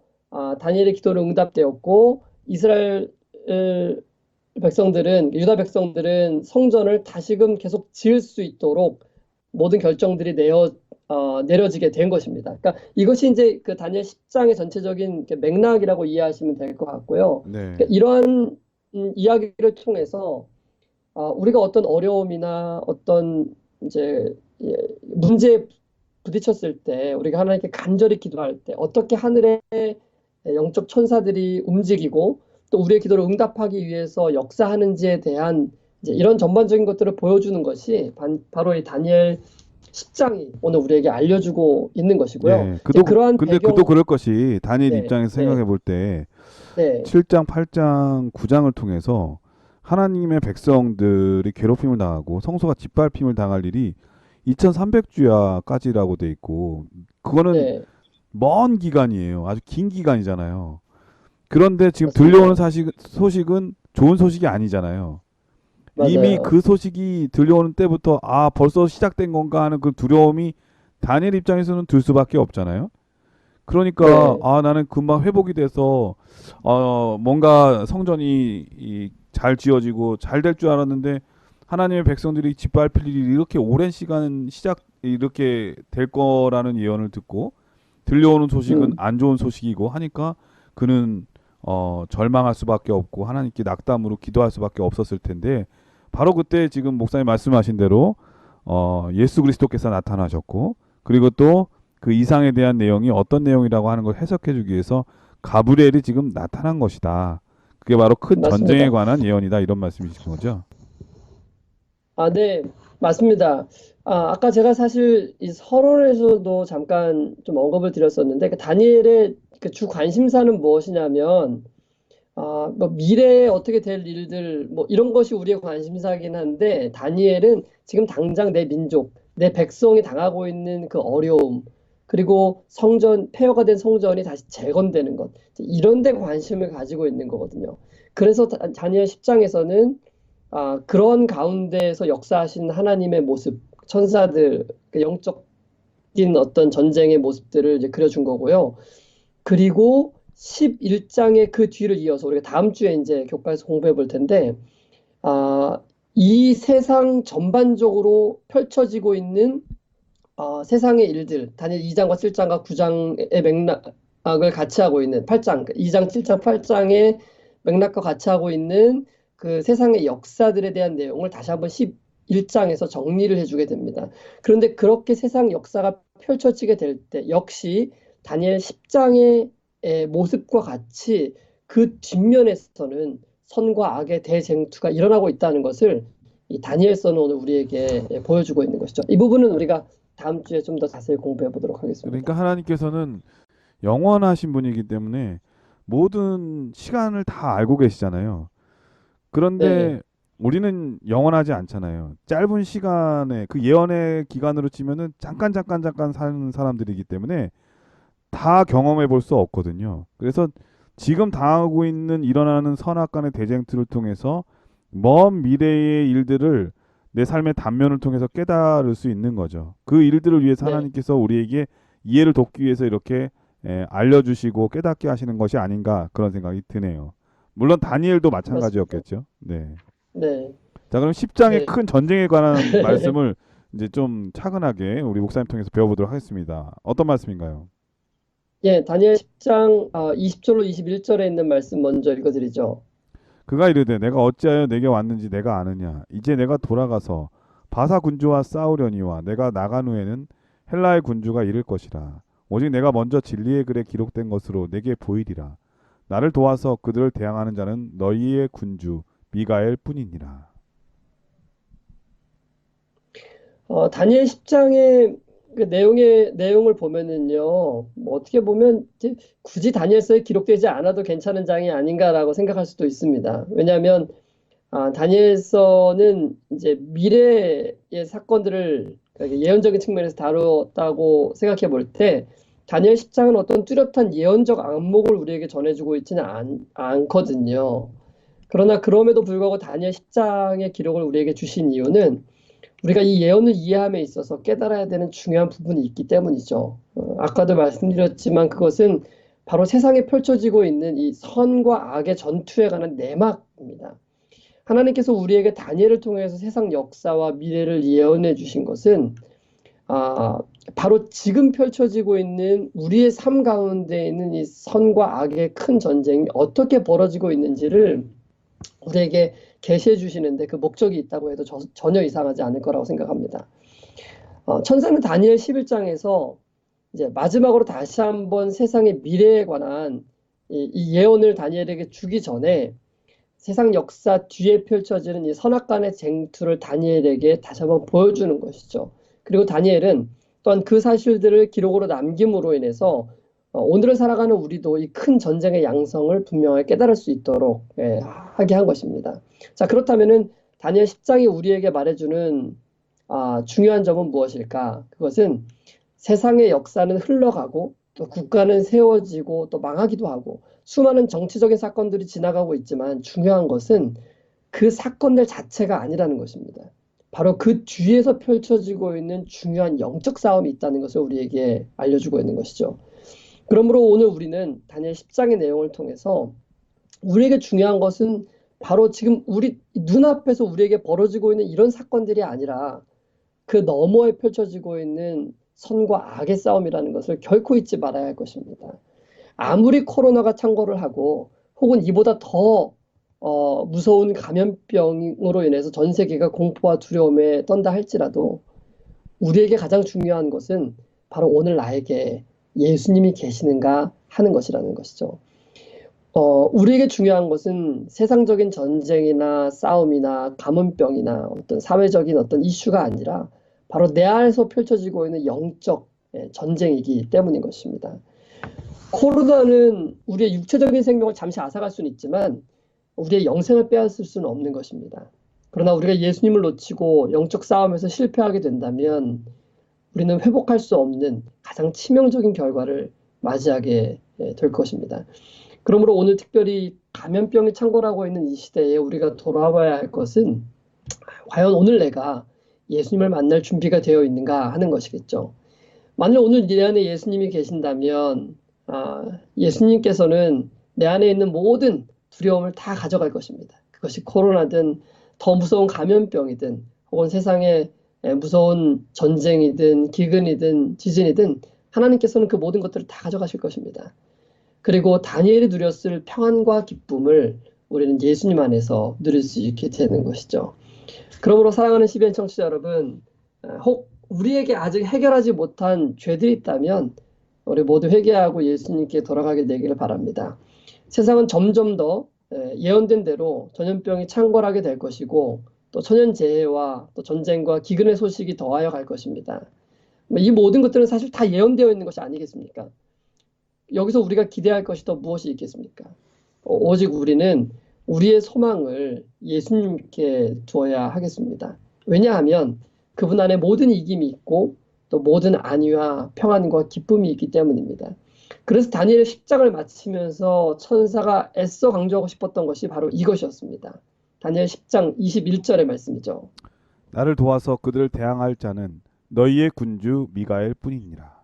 다니엘의 기도는 응답되었고 이스라엘 백성들은 유다 백성들은 성전을 다시금 계속 지을 수 있도록 모든 결정들이 내려지게 된 것입니다. 그러니까 이것이 이제 그 다니엘 10장의 전체적인 맥락이라고 이해하시면 될 것 같고요. 네. 그러니까 이러한 이야기를 통해서 우리가 어떤 어려움이나 어떤 이제 문제에 부딪혔을 때 우리가 하나님께 간절히 기도할 때 어떻게 하늘의 영적 천사들이 움직이고 또 우리의 기도를 응답하기 위해서 역사하는지에 대한 이제 이런 전반적인 것들을 보여주는 것이 바로 이 다니엘 10장이 오늘 우리에게 알려주고 있는 것이고요. 예. 이제 그러한 근데 배경, 그도 그럴 것이 다니엘 네, 입장에서 네. 생각해 볼 때 네, 7장, 8장, 9장을 통해서 하나님의 백성들이 괴롭힘을 당하고 성소가 짓밟힘을 당할 일이 2300주야까지라고 돼 있고 그거는 네, 먼 기간이에요. 아주 긴 기간이잖아요. 그런데 지금 맞습니다. 들려오는 소식은 좋은 소식이 아니잖아요. 이미 맞아요. 그 소식이 들려오는 때부터 벌써 시작된 건가 하는 그 두려움이 다니엘 입장에서는 들 수밖에 없잖아요. 그러니까 네. 나는 금방 회복이 돼서 뭔가 잘 지어지고 잘 될 줄 알았는데 하나님의 백성들이 짓밟힐 일이 이렇게 오랜 시간 이렇게 될 거라는 예언을 듣고 들려오는 소식은 안 좋은 소식이고 하니까 그는 절망할 수밖에 없고 하나님께 낙담으로 기도할 수밖에 없었을 텐데 바로 그때 지금 목사님 말씀하신 대로 예수 그리스도께서 나타나셨고 그리고 또 그 이상에 대한 내용이 어떤 내용이라고 하는 걸 해석해 주기 위해서 가브리엘이 지금 나타난 것이다. 그게 바로 큰 맞습니다. 전쟁에 관한 예언이다. 이런 말씀이신 거죠? 네, 맞습니다. 아까 제가 사실 이 서론에서도 잠깐 좀 언급을 드렸었는데, 그 다니엘의 그 주 관심사는 무엇이냐면, 뭐 미래에 어떻게 될 일들, 뭐 이런 것이 우리의 관심사긴 한데, 다니엘은 지금 당장 내 민족, 내 백성이 당하고 있는 그 어려움, 그리고 폐허가 된 성전이 다시 재건되는 것, 이런 데 관심을 가지고 있는 거거든요. 그래서 다니엘 10장에서는 그런 가운데에서 역사하신 하나님의 모습, 천사들, 그 영적인 어떤 전쟁의 모습들을 이제 그려준 거고요. 그리고 11장의 그 뒤를 이어서 우리가 다음 주에 이제 교과에서 공부해 볼 텐데, 이 세상 전반적으로 펼쳐지고 있는 세상의 일들, 다니엘 2장과 7장과 9장의 맥락을 같이 하고 있는 8장, 2장, 7장, 8장의 맥락과 같이 하고 있는 그 세상의 역사들에 대한 내용을 다시 한번 11장에서 정리를 해주게 됩니다. 그런데 그렇게 세상 역사가 펼쳐지게 될 때 역시 다니엘 10장의 모습과 같이 그 뒷면에서는 선과 악의 대쟁투가 일어나고 있다는 것을 이 다니엘서는 오늘 우리에게 보여주고 있는 것이죠. 이 부분은 우리가 다음 주에 좀 더 자세히 공부해 보도록 하겠습니다. 그러니까 하나님께서는 영원하신 분이기 때문에 모든 시간을 다 알고 계시잖아요. 그런데 네. 우리는 영원하지 않잖아요. 짧은 시간에 그 예언의 기간으로 치면은 잠깐 사는 사람들이기 때문에 다 경험해 볼 수 없거든요. 그래서 지금 당하고 있는 일어나는 선악간의 대쟁투를 통해서 먼 미래의 일들을 내 삶의 단면을 통해서 깨달을 수 있는 거죠. 그 일들을 위해서 네. 하나님께서 우리에게 이해를 돕기 위해서 이렇게 알려주시고 깨닫게 하시는 것이 아닌가 그런 생각이 드네요. 물론 다니엘도 마찬가지였겠죠. 네. 네. 자, 그럼 10장의 네. 큰 전쟁에 관한 말씀을 이제 좀 차근하게 우리 목사님 통해서 배워보도록 하겠습니다. 어떤 말씀인가요? 예, 다니엘 10장 20절로 21절에 있는 말씀 먼저 읽어드리죠. 그가 이르되 내가 어찌하여 내게 왔는지 내가 아느냐. 이제 내가 돌아가서 바사 군주와 싸우려니와 내가 나간 후에는 헬라의 군주가 이를 것이라. 오직 내가 먼저 진리의 글에 기록된 것으로 내게 보이리라. 나를 도와서 그들을 대항하는 자는 너희의 군주 미가엘 뿐이니라. 다니엘 10장의 그 내용을 보면은요, 뭐 어떻게 보면 이제 굳이 다니엘서에 기록되지 않아도 괜찮은 장이 아닌가라고 생각할 수도 있습니다. 왜냐하면 다니엘서는 이제 미래의 사건들을 그러니까 예언적인 측면에서 다뤘다고 생각해 볼 때 다니엘 10장은 어떤 뚜렷한 예언적 안목을 우리에게 전해주고 있지는 않거든요. 그러나 그럼에도 불구하고 다니엘 10장의 기록을 우리에게 주신 이유는 우리가 이 예언을 이해함에 있어서 깨달아야 되는 중요한 부분이 있기 때문이죠. 아까도 말씀드렸지만 그것은 바로 세상에 펼쳐지고 있는 이 선과 악의 전투에 관한 내막입니다. 하나님께서 우리에게 다니엘을 통해서 세상 역사와 미래를 예언해 주신 것은 바로 지금 펼쳐지고 있는 우리의 삶 가운데 있는 이 선과 악의 큰 전쟁이 어떻게 벌어지고 있는지를 우리에게 계시해 주시는데 그 목적이 있다고 해도 전혀 이상하지 않을 거라고 생각합니다. 천사는 다니엘 11장에서 이제 마지막으로 다시 한번 세상의 미래에 관한 이 예언을 다니엘에게 주기 전에 세상 역사 뒤에 펼쳐지는 이 선악간의 쟁투를 다니엘에게 다시 한번 보여주는 것이죠. 그리고 다니엘은 또한 그 사실들을 기록으로 남김으로 인해서 오늘을 살아가는 우리도 이 큰 전쟁의 양성을 분명하게 깨달을 수 있도록 하게 한 것입니다. 자, 그렇다면은 다니엘 10장이 우리에게 말해주는 중요한 점은 무엇일까? 그것은 세상의 역사는 흘러가고 또 국가는 세워지고 또 망하기도 하고 수많은 정치적인 사건들이 지나가고 있지만 중요한 것은 그 사건들 자체가 아니라는 것입니다. 바로 그 뒤에서 펼쳐지고 있는 중요한 영적 싸움이 있다는 것을 우리에게 알려주고 있는 것이죠. 그러므로 오늘 우리는 다니엘 10장의 내용을 통해서 우리에게 중요한 것은 바로 지금 우리 눈앞에서 우리에게 벌어지고 있는 이런 사건들이 아니라 그 너머에 펼쳐지고 있는 선과 악의 싸움이라는 것을 결코 잊지 말아야 할 것입니다. 아무리 코로나가 창궐을 하고 혹은 이보다 더 무서운 감염병으로 인해서 전 세계가 공포와 두려움에 떤다 할지라도 우리에게 가장 중요한 것은 바로 오늘 나에게 예수님이 계시는가 하는 것이라는 것이죠. 우리에게 중요한 것은 세상적인 전쟁이나 싸움이나 가문병이나 어떤 사회적인 어떤 이슈가 아니라 바로 내 안에서 펼쳐지고 있는 영적 전쟁이기 때문인 것입니다. 코로나는 우리의 육체적인 생명을 잠시 앗아갈 수는 있지만 우리의 영생을 빼앗을 수는 없는 것입니다. 그러나 우리가 예수님을 놓치고 영적 싸움에서 실패하게 된다면 우리는 회복할 수 없는 가장 치명적인 결과를 맞이하게 될 것입니다. 그러므로 오늘 특별히 감염병이 창궐하고 있는 이 시대에 우리가 돌아봐야 할 것은 과연 오늘 내가 예수님을 만날 준비가 되어 있는가 하는 것이겠죠. 만일 오늘 내 안에 예수님이 계신다면 예수님께서는 내 안에 있는 모든 두려움을 다 가져갈 것입니다. 그것이 코로나든 더 무서운 감염병이든 혹은 세상의 무서운 전쟁이든 기근이든 지진이든 하나님께서는 그 모든 것들을 다 가져가실 것입니다. 그리고 다니엘이 누렸을 평안과 기쁨을 우리는 예수님 안에서 누릴 수 있게 되는 것이죠. 그러므로 사랑하는 CBN 청취자 여러분, 혹 우리에게 아직 해결하지 못한 죄들이 있다면 우리 모두 회개하고 예수님께 돌아가게 되기를 바랍니다. 세상은 점점 더 예언된 대로 전염병이 창궐하게 될 것이고 또 천연재해와 또 전쟁과 기근의 소식이 더하여 갈 것입니다. 이 모든 것들은 사실 다 예언되어 있는 것이 아니겠습니까? 여기서 우리가 기대할 것이 더 무엇이 있겠습니까? 오직 우리는 우리의 소망을 예수님께 두어야 하겠습니다. 왜냐하면 그분 안에 모든 이김이 있고 또 모든 안위와 평안과 기쁨이 있기 때문입니다. 그래서 다니엘 10장을 마치면서 천사가 애써 강조하고 싶었던 것이 바로 이것이었습니다. 다니엘 10장 21절의 말씀이죠. 나를 도와서 그들을 대항할 자는 너희의 군주 미가엘 뿐이니라.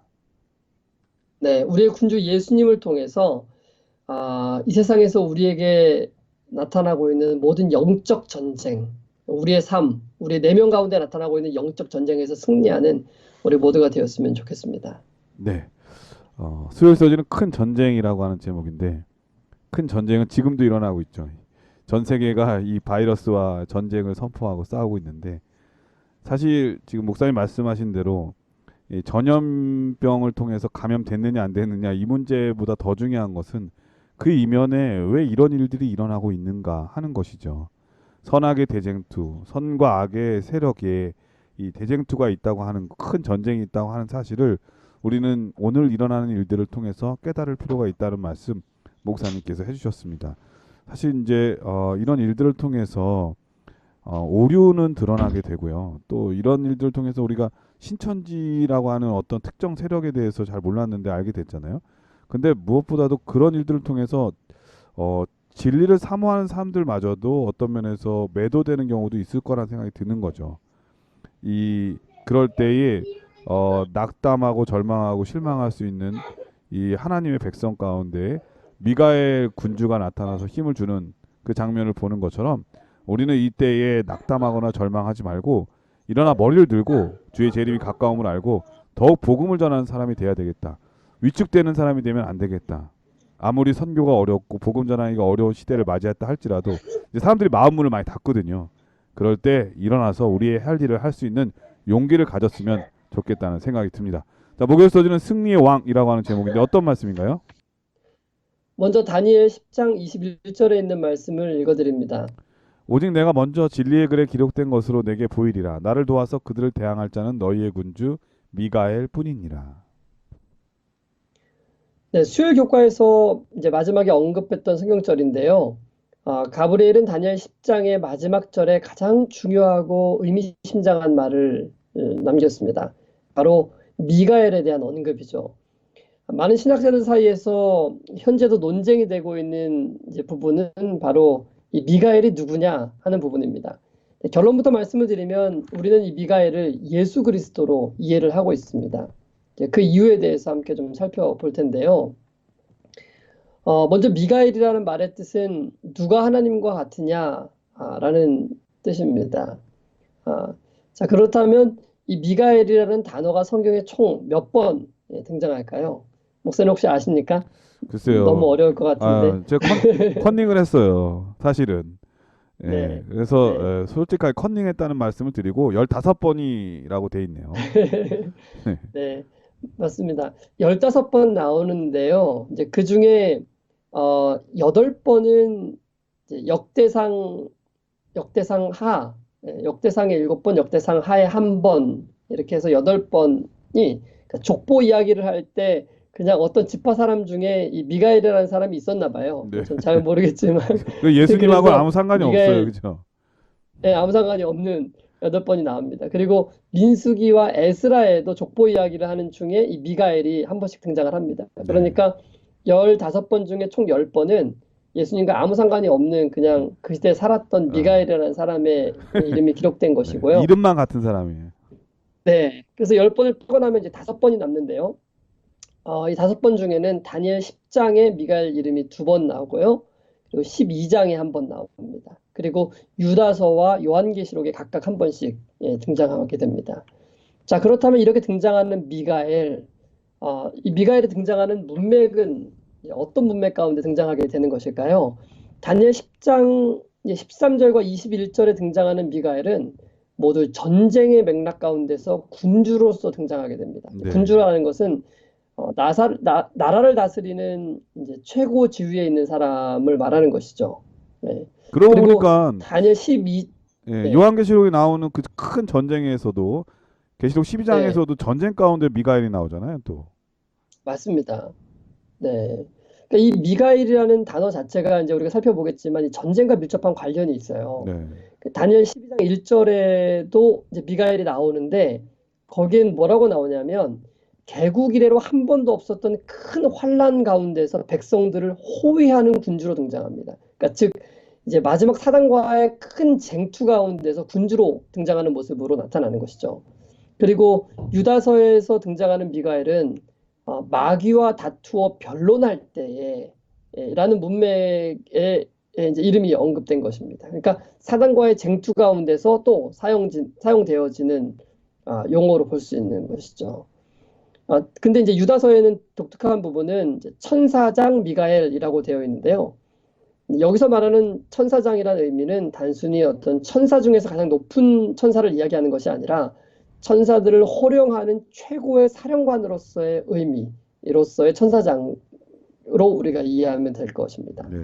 네, 우리의 군주 예수님을 통해서 이 세상에서 우리에게 나타나고 있는 모든 영적 전쟁, 우리의 삶, 우리의 내면 가운데 나타나고 있는 영적 전쟁에서 승리하는 우리 모두가 되었으면 좋겠습니다. 네, 수요일 서지는 큰 전쟁이라고 하는 제목인데 큰 전쟁은 지금도 일어나고 있죠. 전 세계가 이 바이러스와 전쟁을 선포하고 싸우고 있는데 사실 지금 목사님 말씀하신 대로 이 전염병을 통해서 감염됐느냐 안 됐느냐 이 문제보다 더 중요한 것은 그 이면에 왜 이런 일들이 일어나고 있는가 하는 것이죠. 선악의 대쟁투, 선과 악의 세력에 이 대쟁투가 있다고 하는 큰 전쟁이 있다고 하는 사실을 우리는 오늘 일어나는 일들을 통해서 깨달을 필요가 있다는 말씀 목사님께서 해주셨습니다. 사실 이제 이런 일들을 통해서 오류는 드러나게 되고요. 또 이런 일들을 통해서 우리가 신천지라고 하는 어떤 특정 세력에 대해서 잘 몰랐는데 알게 됐잖아요. 근데 무엇보다도 그런 일들을 통해서 진리를 사모하는 사람들마저도 어떤 면에서 매도되는 경우도 있을 거라는 생각이 드는 거죠. 그럴 때에 낙담하고 절망하고 실망할 수 있는 이 하나님의 백성 가운데 미가엘 군주가 나타나서 힘을 주는 그 장면을 보는 것처럼 우리는 이때에 낙담하거나 절망하지 말고 일어나 머리를 들고 주의 재림이 가까움을 알고 더욱 복음을 전하는 사람이 돼야 되겠다. 위축되는 사람이 되면 안 되겠다. 아무리 선교가 어렵고 복음 전하기가 어려운 시대를 맞이했다 할지라도 이제 사람들이 마음문을 많이 닫거든요. 그럴 때 일어나서 우리의 할 일을 할 수 있는 용기를 가졌으면 좋겠다는 생각이 듭니다. 자, 목요일 서주는 승리의 왕이라고 하는 제목인데 어떤 말씀인가요? 먼저 다니엘 10장 21절에 있는 말씀을 읽어드립니다. 오직 내가 먼저 진리의 글에 기록된 것으로 내게 보이리라. 나를 도와서 그들을 대항할 자는 너희의 군주 미가엘 뿐이니라. 네, 수요일 교과에서 이제 마지막에 언급했던 성경절인데요. 가브리엘은 다니엘 10장의 마지막 절에 가장 중요하고 의미심장한 말을 남겼습니다. 바로 미가엘에 대한 언급이죠. 많은 신학자들 사이에서 현재도 논쟁이 되고 있는 이제 부분은 바로 이 미가엘이 누구냐 하는 부분입니다. 결론부터 말씀을 드리면 우리는 이 미가엘을 예수 그리스도로 이해를 하고 있습니다. 그 이유에 대해서 함께 좀 살펴볼 텐데요. 먼저 미가엘이라는 말의 뜻은 누가 하나님과 같으냐라는 뜻입니다. 자, 그렇다면 이 미가엘이라는 단어가 성경에 총 몇 번 등장할까요? 목사님 혹시 아십니까? 글쎄요. 너무 어려울 것 같은데. 제가 컨닝을 했어요. 사실은. 예, 네. 그래서 솔직하게 컨닝했다는 말씀을 드리고 15번이라고 돼 있네요. 네, 맞습니다. 15번 나오는데요. 이제 그 중에 8번은 이제 역대상 역대상에 7번, 역대상 하에 1번 이렇게 해서 8번이 그러니까 족보 이야기를 할 때 그냥 어떤 지파 사람 중에 이 미가엘이라는 사람이 있었나 봐요. 네. 전 잘 모르겠지만 그 예수님하고는 그래서 아무 상관이 미가엘- 없어요. 그죠? 네, 아무 상관이 없는 8번이 나옵니다. 그리고 민수기와 에스라에도 족보 이야기를 하는 중에 이 미가엘이 한 번씩 등장을 합니다. 그러니까 15번 중에 총 10번은 예수님과 아무 상관이 없는 그냥 그 시대에 살았던 미가엘이라는 사람의 이름이 기록된 것이고요. 이름만 같은 사람이에요. 네. 그래서 10번을 빼고 나면 이제 5번이 남는데요. 이 5번 중에는 다니엘 10장에 미가엘 이름이 2번 나오고요. 그리고 12장에 한 번 나옵니다. 그리고 유다서와 요한계시록에 각각 한 번씩 등장하게 됩니다. 자, 그렇다면 이렇게 등장하는 미가엘, 이 미가엘이 등장하는 문맥은 어떤 문맥 가운데 등장하게 되는 것일까요? 다니엘 10장 13절과 21절에 등장하는 미가엘은 모두 전쟁의 맥락 가운데서 군주로서 등장하게 됩니다. 네. 군주라는 것은 나라를 다스리는 이제 최고 지위에 있는 사람을 말하는 것이죠. 네. 그러고 그리고 보니까 다니엘 12, 네. 요한계시록에 나오는 그 큰 전쟁에서도 계시록 12장에서도 전쟁 가운데 미가엘이 나오잖아요. 또. 맞습니다. 네. 그러니까 이 미가엘이라는 단어 자체가 이제 우리가 살펴보겠지만 이 전쟁과 밀접한 관련이 있어요. 네. 다니엘 12장 1절에도 이제 미가엘이 나오는데 거기엔 뭐라고 나오냐면 개국 이래로 한 번도 없었던 큰 환란 가운데서 백성들을 호위하는 군주로 등장합니다. 그러니까 즉 이제 마지막 사단과의 큰 쟁투 가운데서 군주로 등장하는 모습으로 나타나는 것이죠. 그리고 유다서에서 등장하는 미가엘은 마귀와 다투어 변론할 때에 라는 문맥에 이제 이름이 언급된 것입니다. 그러니까 사단과의 쟁투 가운데서 또 사용되어지는 용어로 볼 수 있는 것이죠. 근데 이제 유다서에는 독특한 부분은 이제 천사장 미가엘이라고 되어 있는데요. 여기서 말하는 천사장이라는 의미는 단순히 어떤 천사 중에서 가장 높은 천사를 이야기하는 것이 아니라 천사들을 호령하는 최고의 사령관으로서의 의미로서의 천사장으로 우리가 이해하면 될 것입니다. 네.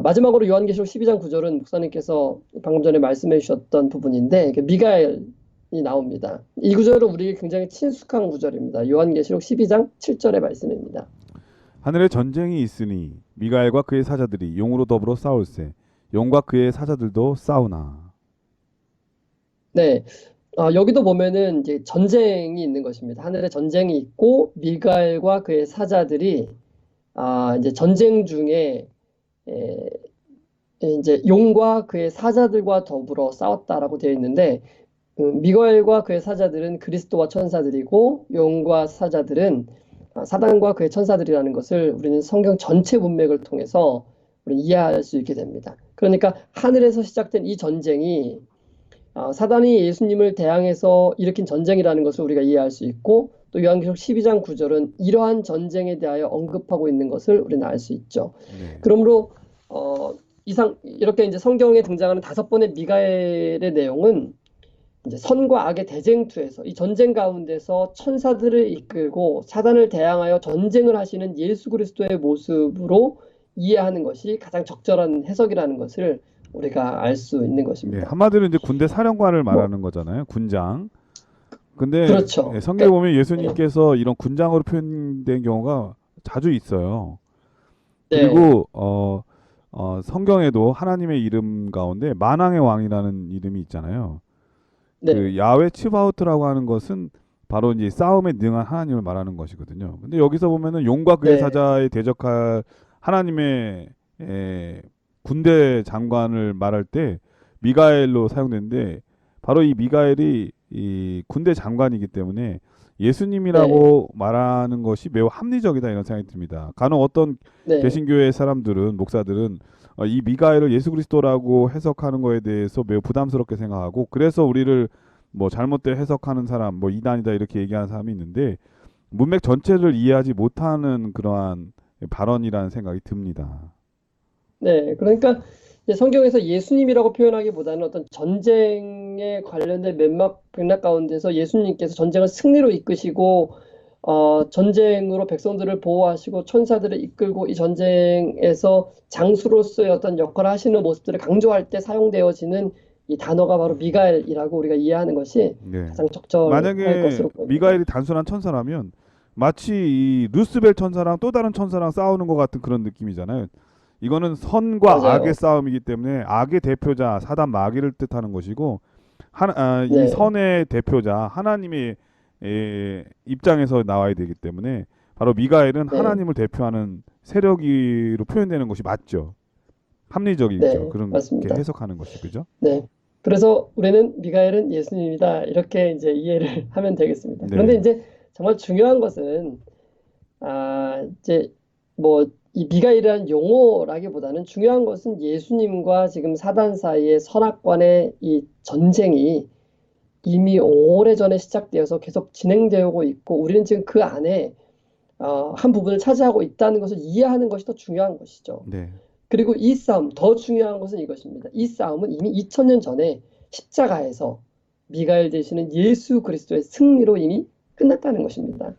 마지막으로 요한계시록 12장 9절은 목사님께서 방금 전에 말씀해 주셨던 부분인데 미가엘이 나옵니다. 이 구절은 우리에게 굉장히 친숙한 구절입니다. 요한계시록 12장 7절의 말씀입니다. 하늘에 전쟁이 있으니 미가엘과 그의 사자들이 용으로 더불어 싸울세 용과 그의 사자들도 싸우나. 네, 여기도 보면은 이제 전쟁이 있는 것입니다. 하늘에 전쟁이 있고 미가엘과 그의 사자들이 이제 전쟁 중에 에, 이제 용과 그의 사자들과 더불어 싸웠다라고 되어 있는데 미가엘과 그의 사자들은 그리스도와 천사들이고 용과 사자들은 사단과 그의 천사들이라는 것을 우리는 성경 전체 문맥을 통해서 우리는 이해할 수 있게 됩니다. 그러니까 하늘에서 시작된 이 전쟁이 사단이 예수님을 대항해서 일으킨 전쟁이라는 것을 우리가 이해할 수 있고 또 요한계시록 12장 9절은 이러한 전쟁에 대하여 언급하고 있는 것을 우리는 알 수 있죠. 네. 그러므로 이렇게 이제 성경에 등장하는 5번의 미가엘의 내용은 이제 선과 악의 대쟁투에서 이 전쟁 가운데서 천사들을 이끌고 사단을 대항하여 전쟁을 하시는 예수 그리스도의 모습으로 이해하는 것이 가장 적절한 해석이라는 것을 우리가 알 수 있는 네, 것입니다. 한마디로 이제 군대 사령관을 말하는 거잖아요. 군장. 근데 그렇죠. 성경에 보면 예수님께서 이런 군장으로 표현된 경우가 자주 있어요. 네, 그리고 성경에도 하나님의 이름 가운데 만왕의 왕이라는 이름이 있잖아요. 네, 그 야훼 츠바오트라고 하는 것은 바로 이제 싸움에 능한 하나님을 말하는 것이거든요. 근데 여기서 보면은 용과 그의 네, 사자에 대적할 하나님의 군대 장관을 말할 때 미가엘로 사용되는데 바로 이 미가엘이 이 군대 장관이기 때문에 예수님이라고 말하는 것이 매우 합리적이다 이런 생각이 듭니다. 간혹 어떤 네, 개신교회 사람들은 목사들은 이 미가엘을 예수 그리스도라고 해석하는 거에 대해서 매우 부담스럽게 생각하고 그래서 우리를 뭐 잘못된 해석하는 사람 뭐 이단이다 이렇게 얘기하는 사람이 있는데 문맥 전체를 이해하지 못하는 그러한 발언이라는 생각이 듭니다. 네. 그러니까 이제 성경에서 예수님이라고 표현하기보다는 어떤 전쟁에 관련된 맥락 가운데서 예수님께서 전쟁을 승리로 이끄시고 전쟁으로 백성들을 보호하시고 천사들을 이끌고 이 전쟁에서 장수로서의 어떤 역할을 하시는 모습들을 강조할 때 사용되어지는 이 단어가 바로 미가엘이라고 우리가 이해하는 것이 네. 가장 적절할 만약에 것으로 보입니다. 미가엘이 단순한 천사라면 마치 이 루스벨 천사랑 또 다른 천사랑 싸우는 것 같은 그런 느낌이잖아요. 이거는 선과 맞아요. 악의 싸움이기 때문에 악의 대표자 사단 마귀를 뜻하는 것이고 이 네, 선의 대표자 하나님의 입장에서 나와야 되기 때문에 바로 미가엘은 네, 하나님을 대표하는 세력으로 표현되는 것이 맞죠. 합리적이죠. 네, 그렇게 맞습니다. 해석하는 것이 그죠? 네. 그래서 우리는 미가엘은 예수님이다. 이렇게 이제 이해를 하면 되겠습니다. 그런데 네. 이제 정말 중요한 것은, 이제 뭐, 이 미가엘이라는 용어라기보다는 중요한 것은 예수님과 지금 사단 사이의 선악관의 이 전쟁이 이미 오래전에 시작되어서 계속 진행되어 오고 있고, 우리는 지금 그 안에 한 부분을 차지하고 있다는 것을 이해하는 것이 더 중요한 것이죠. 네. 그리고 이 싸움, 더 중요한 것은 이것입니다. 이 싸움은 이미 2000년 전에 십자가에서 미가엘 되시는 예수 그리스도의 승리로 이미 끝났다는 것입니다.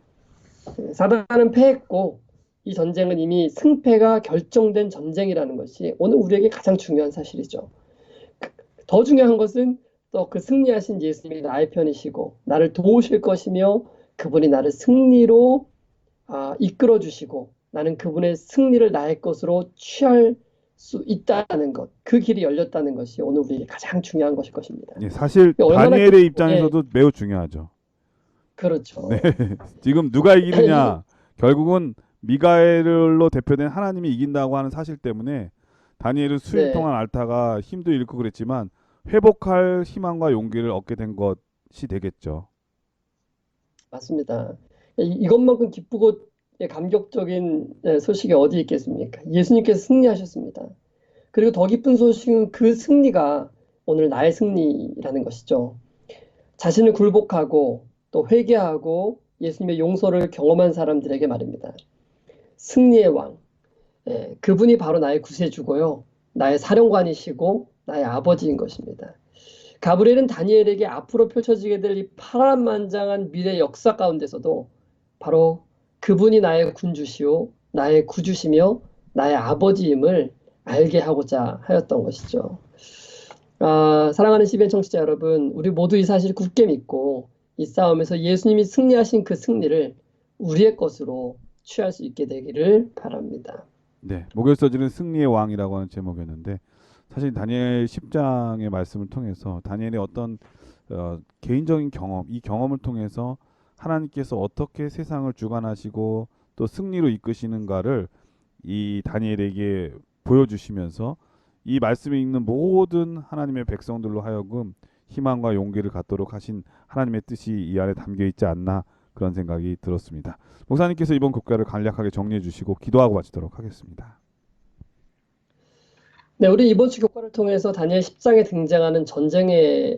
사단은 패했고 이 전쟁은 이미 승패가 결정된 전쟁이라는 것이 오늘 우리에게 가장 중요한 사실이죠. 더 중요한 것은 또 그 승리하신 예수님이 나의 편이시고 나를 도우실 것이며 그분이 나를 승리로 이끌어 주시고 나는 그분의 승리를 나의 것으로 취할 수 있다는 것, 그 길이 열렸다는 것이 오늘 우리에게 가장 중요한 것일 것입니다. 예, 사실 얼마나 다니엘의 입장에서도 매우 중요하죠. 그렇죠. 네. 지금 누가 이기느냐? 결국은 미가엘로 대표된 하나님이 이긴다고 하는 사실 때문에 다니엘은 수일 네, 동안 앓다가 힘도 잃고 그랬지만 회복할 희망과 용기를 얻게 된 것이 되겠죠. 맞습니다. 이것만큼 기쁘고 감격적인 소식이 어디 있겠습니까? 예수님께서 승리하셨습니다. 그리고 더 기쁜 소식은 그 승리가 오늘 나의 승리라는 것이죠. 자신을 굴복하고 또 회개하고 예수님의 용서를 경험한 사람들에게 말입니다. 승리의 왕, 그분이 바로 나의 구세주고요. 나의 사령관이시고 나의 아버지인 것입니다. 가브리엘은 다니엘에게 앞으로 펼쳐지게 될 이 파란만장한 미래 역사 가운데서도 바로 그분이 나의 군주시오, 나의 구주시며 나의 아버지임을 알게 하고자 하였던 것이죠. 사랑하는 CBN 청취자 여러분, 우리 모두 이 사실을 굳게 믿고 이 싸움에서 예수님이 승리하신 그 승리를 우리의 것으로 취할 수 있게 되기를 바랍니다. 네, 목요일 서지는 승리의 왕이라고 하는 제목이었는데 사실 다니엘 10장의 말씀을 통해서 다니엘의 어떤 개인적인 경험, 이 경험을 통해서 하나님께서 어떻게 세상을 주관하시고 또 승리로 이끄시는가를 이 다니엘에게 보여주시면서 이 말씀에 읽는 모든 하나님의 백성들로 하여금 희망과 용기를 갖도록 하신 하나님의 뜻이 이 안에 담겨 있지 않나 그런 생각이 들었습니다. 목사님께서 이번 국가를 간략하게 정리해 주시고 기도하고 마치도록 하겠습니다. 네, 우리 이번 주 교과를 통해서 다니엘 10장에 등장하는 전쟁에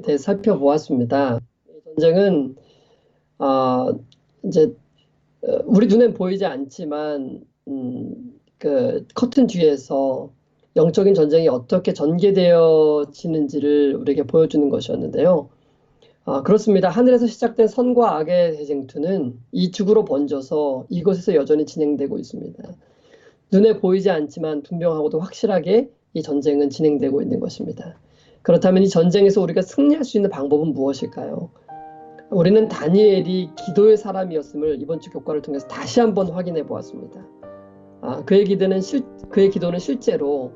대해 살펴보았습니다. 이 전쟁은 이제 우리 눈엔 보이지 않지만 그 커튼 뒤에서 영적인 전쟁이 어떻게 전개되어지는지를 우리에게 보여주는 것이었는데요. 그렇습니다. 하늘에서 시작된 선과 악의 대쟁투는 이 죽으로 번져서 이곳에서 여전히 진행되고 있습니다. 눈에 보이지 않지만 분명하고도 확실하게 이 전쟁은 진행되고 있는 것입니다. 그렇다면 이 전쟁에서 우리가 승리할 수 있는 방법은 무엇일까요? 우리는 다니엘이 기도의 사람이었음을 이번 주 교과를 통해서 다시 한번 확인해 보았습니다. 그의 기도는 실제로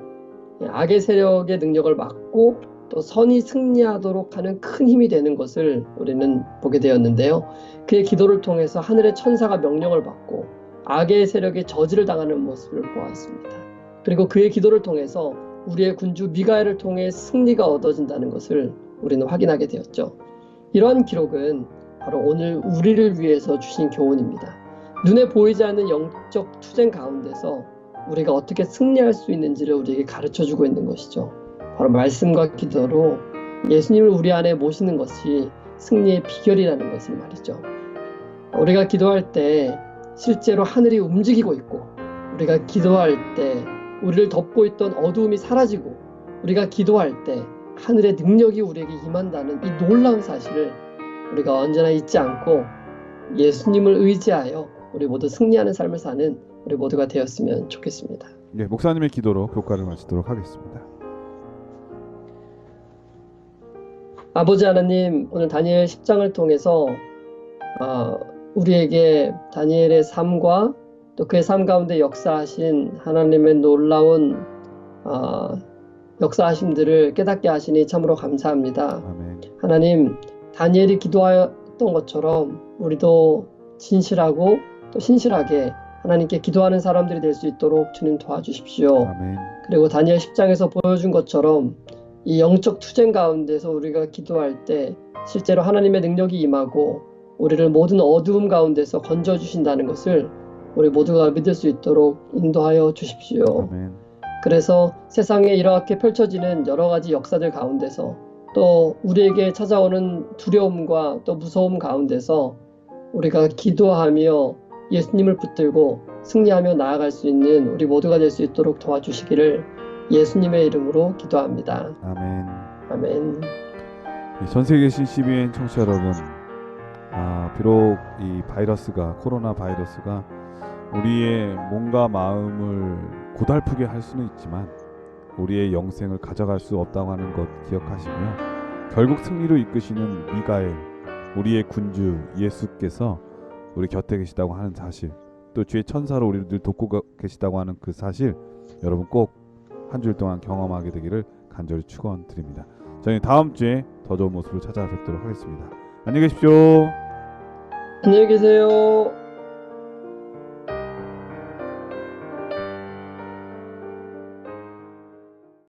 악의 세력의 능력을 막고 또 선이 승리하도록 하는 큰 힘이 되는 것을 우리는 보게 되었는데요. 그의 기도를 통해서 하늘의 천사가 명령을 받고 악의 세력에 저지를 당하는 모습을 보았습니다. 그리고 그의 기도를 통해서 우리의 군주 미가엘을 통해 승리가 얻어진다는 것을 우리는 확인하게 되었죠. 이러한 기록은 바로 오늘 우리를 위해서 주신 교훈입니다. 눈에 보이지 않는 영적 투쟁 가운데서 우리가 어떻게 승리할 수 있는지를 우리에게 가르쳐주고 있는 것이죠. 바로 말씀과 기도로 예수님을 우리 안에 모시는 것이 승리의 비결이라는 것을 말이죠. 우리가 기도할 때 실제로 하늘이 움직이고 있고, 우리가 기도할 때 우리를 덮고 있던 어두움이 사라지고, 우리가 기도할 때 하늘의 능력이 우리에게 임한다는 이 놀라운 사실을 우리가 언제나 잊지 않고 예수님을 의지하여 우리 모두 승리하는 삶을 사는 우리 모두가 되었으면 좋겠습니다. 네, 목사님의 기도로 교과를 마치도록 하겠습니다. 아버지 하나님, 오늘 다니엘 10장을 통해서 우리에게 다니엘의 삶과 또 그의 삶 가운데 역사하신 하나님의 놀라운 역사하심들을 깨닫게 하시니 참으로 감사합니다. 아멘. 하나님, 다니엘이 기도하였던 것처럼 우리도 진실하고 또 신실하게 하나님께 기도하는 사람들이 될 수 있도록 주님 도와주십시오. 아멘. 그리고 다니엘 10장에서 보여준 것처럼 이 영적 투쟁 가운데서 우리가 기도할 때 실제로 하나님의 능력이 임하고 우리를 모든 어두움 가운데서 건져주신다는 것을 우리 모두가 믿을 수 있도록 인도하여 주십시오. 아멘. 그래서 세상에 이렇게 펼쳐지는 여러 가지 역사들 가운데서 또 우리에게 찾아오는 두려움과 또 무서움 가운데서 우리가 기도하며 예수님을 붙들고 승리하며 나아갈 수 있는 우리 모두가 될 수 있도록 도와주시기를 예수님의 이름으로 기도합니다. 아멘. 아멘. 전 세계 계신 CBN 청취자 여러분, 비록 이 코로나 바이러스가 우리의 몸과 마음을 고달프게 할 수는 있지만 우리의 영생을 가져갈 수 없다고 하는 것 기억하시고요. 결국 승리로 이끄시는 미가엘, 우리의 군주 예수께서 우리 곁에 계시다고 하는 사실, 또 주의 천사로 우리를 늘 돕고 계시다고 하는 그 사실, 여러분 꼭 한 주일 동안 경험하게 되기를 간절히 축원드립니다. 저희는 다음 주에 더 좋은 모습으로 찾아뵙도록 하겠습니다. 안녕히 계십시오. 안녕히 계세요.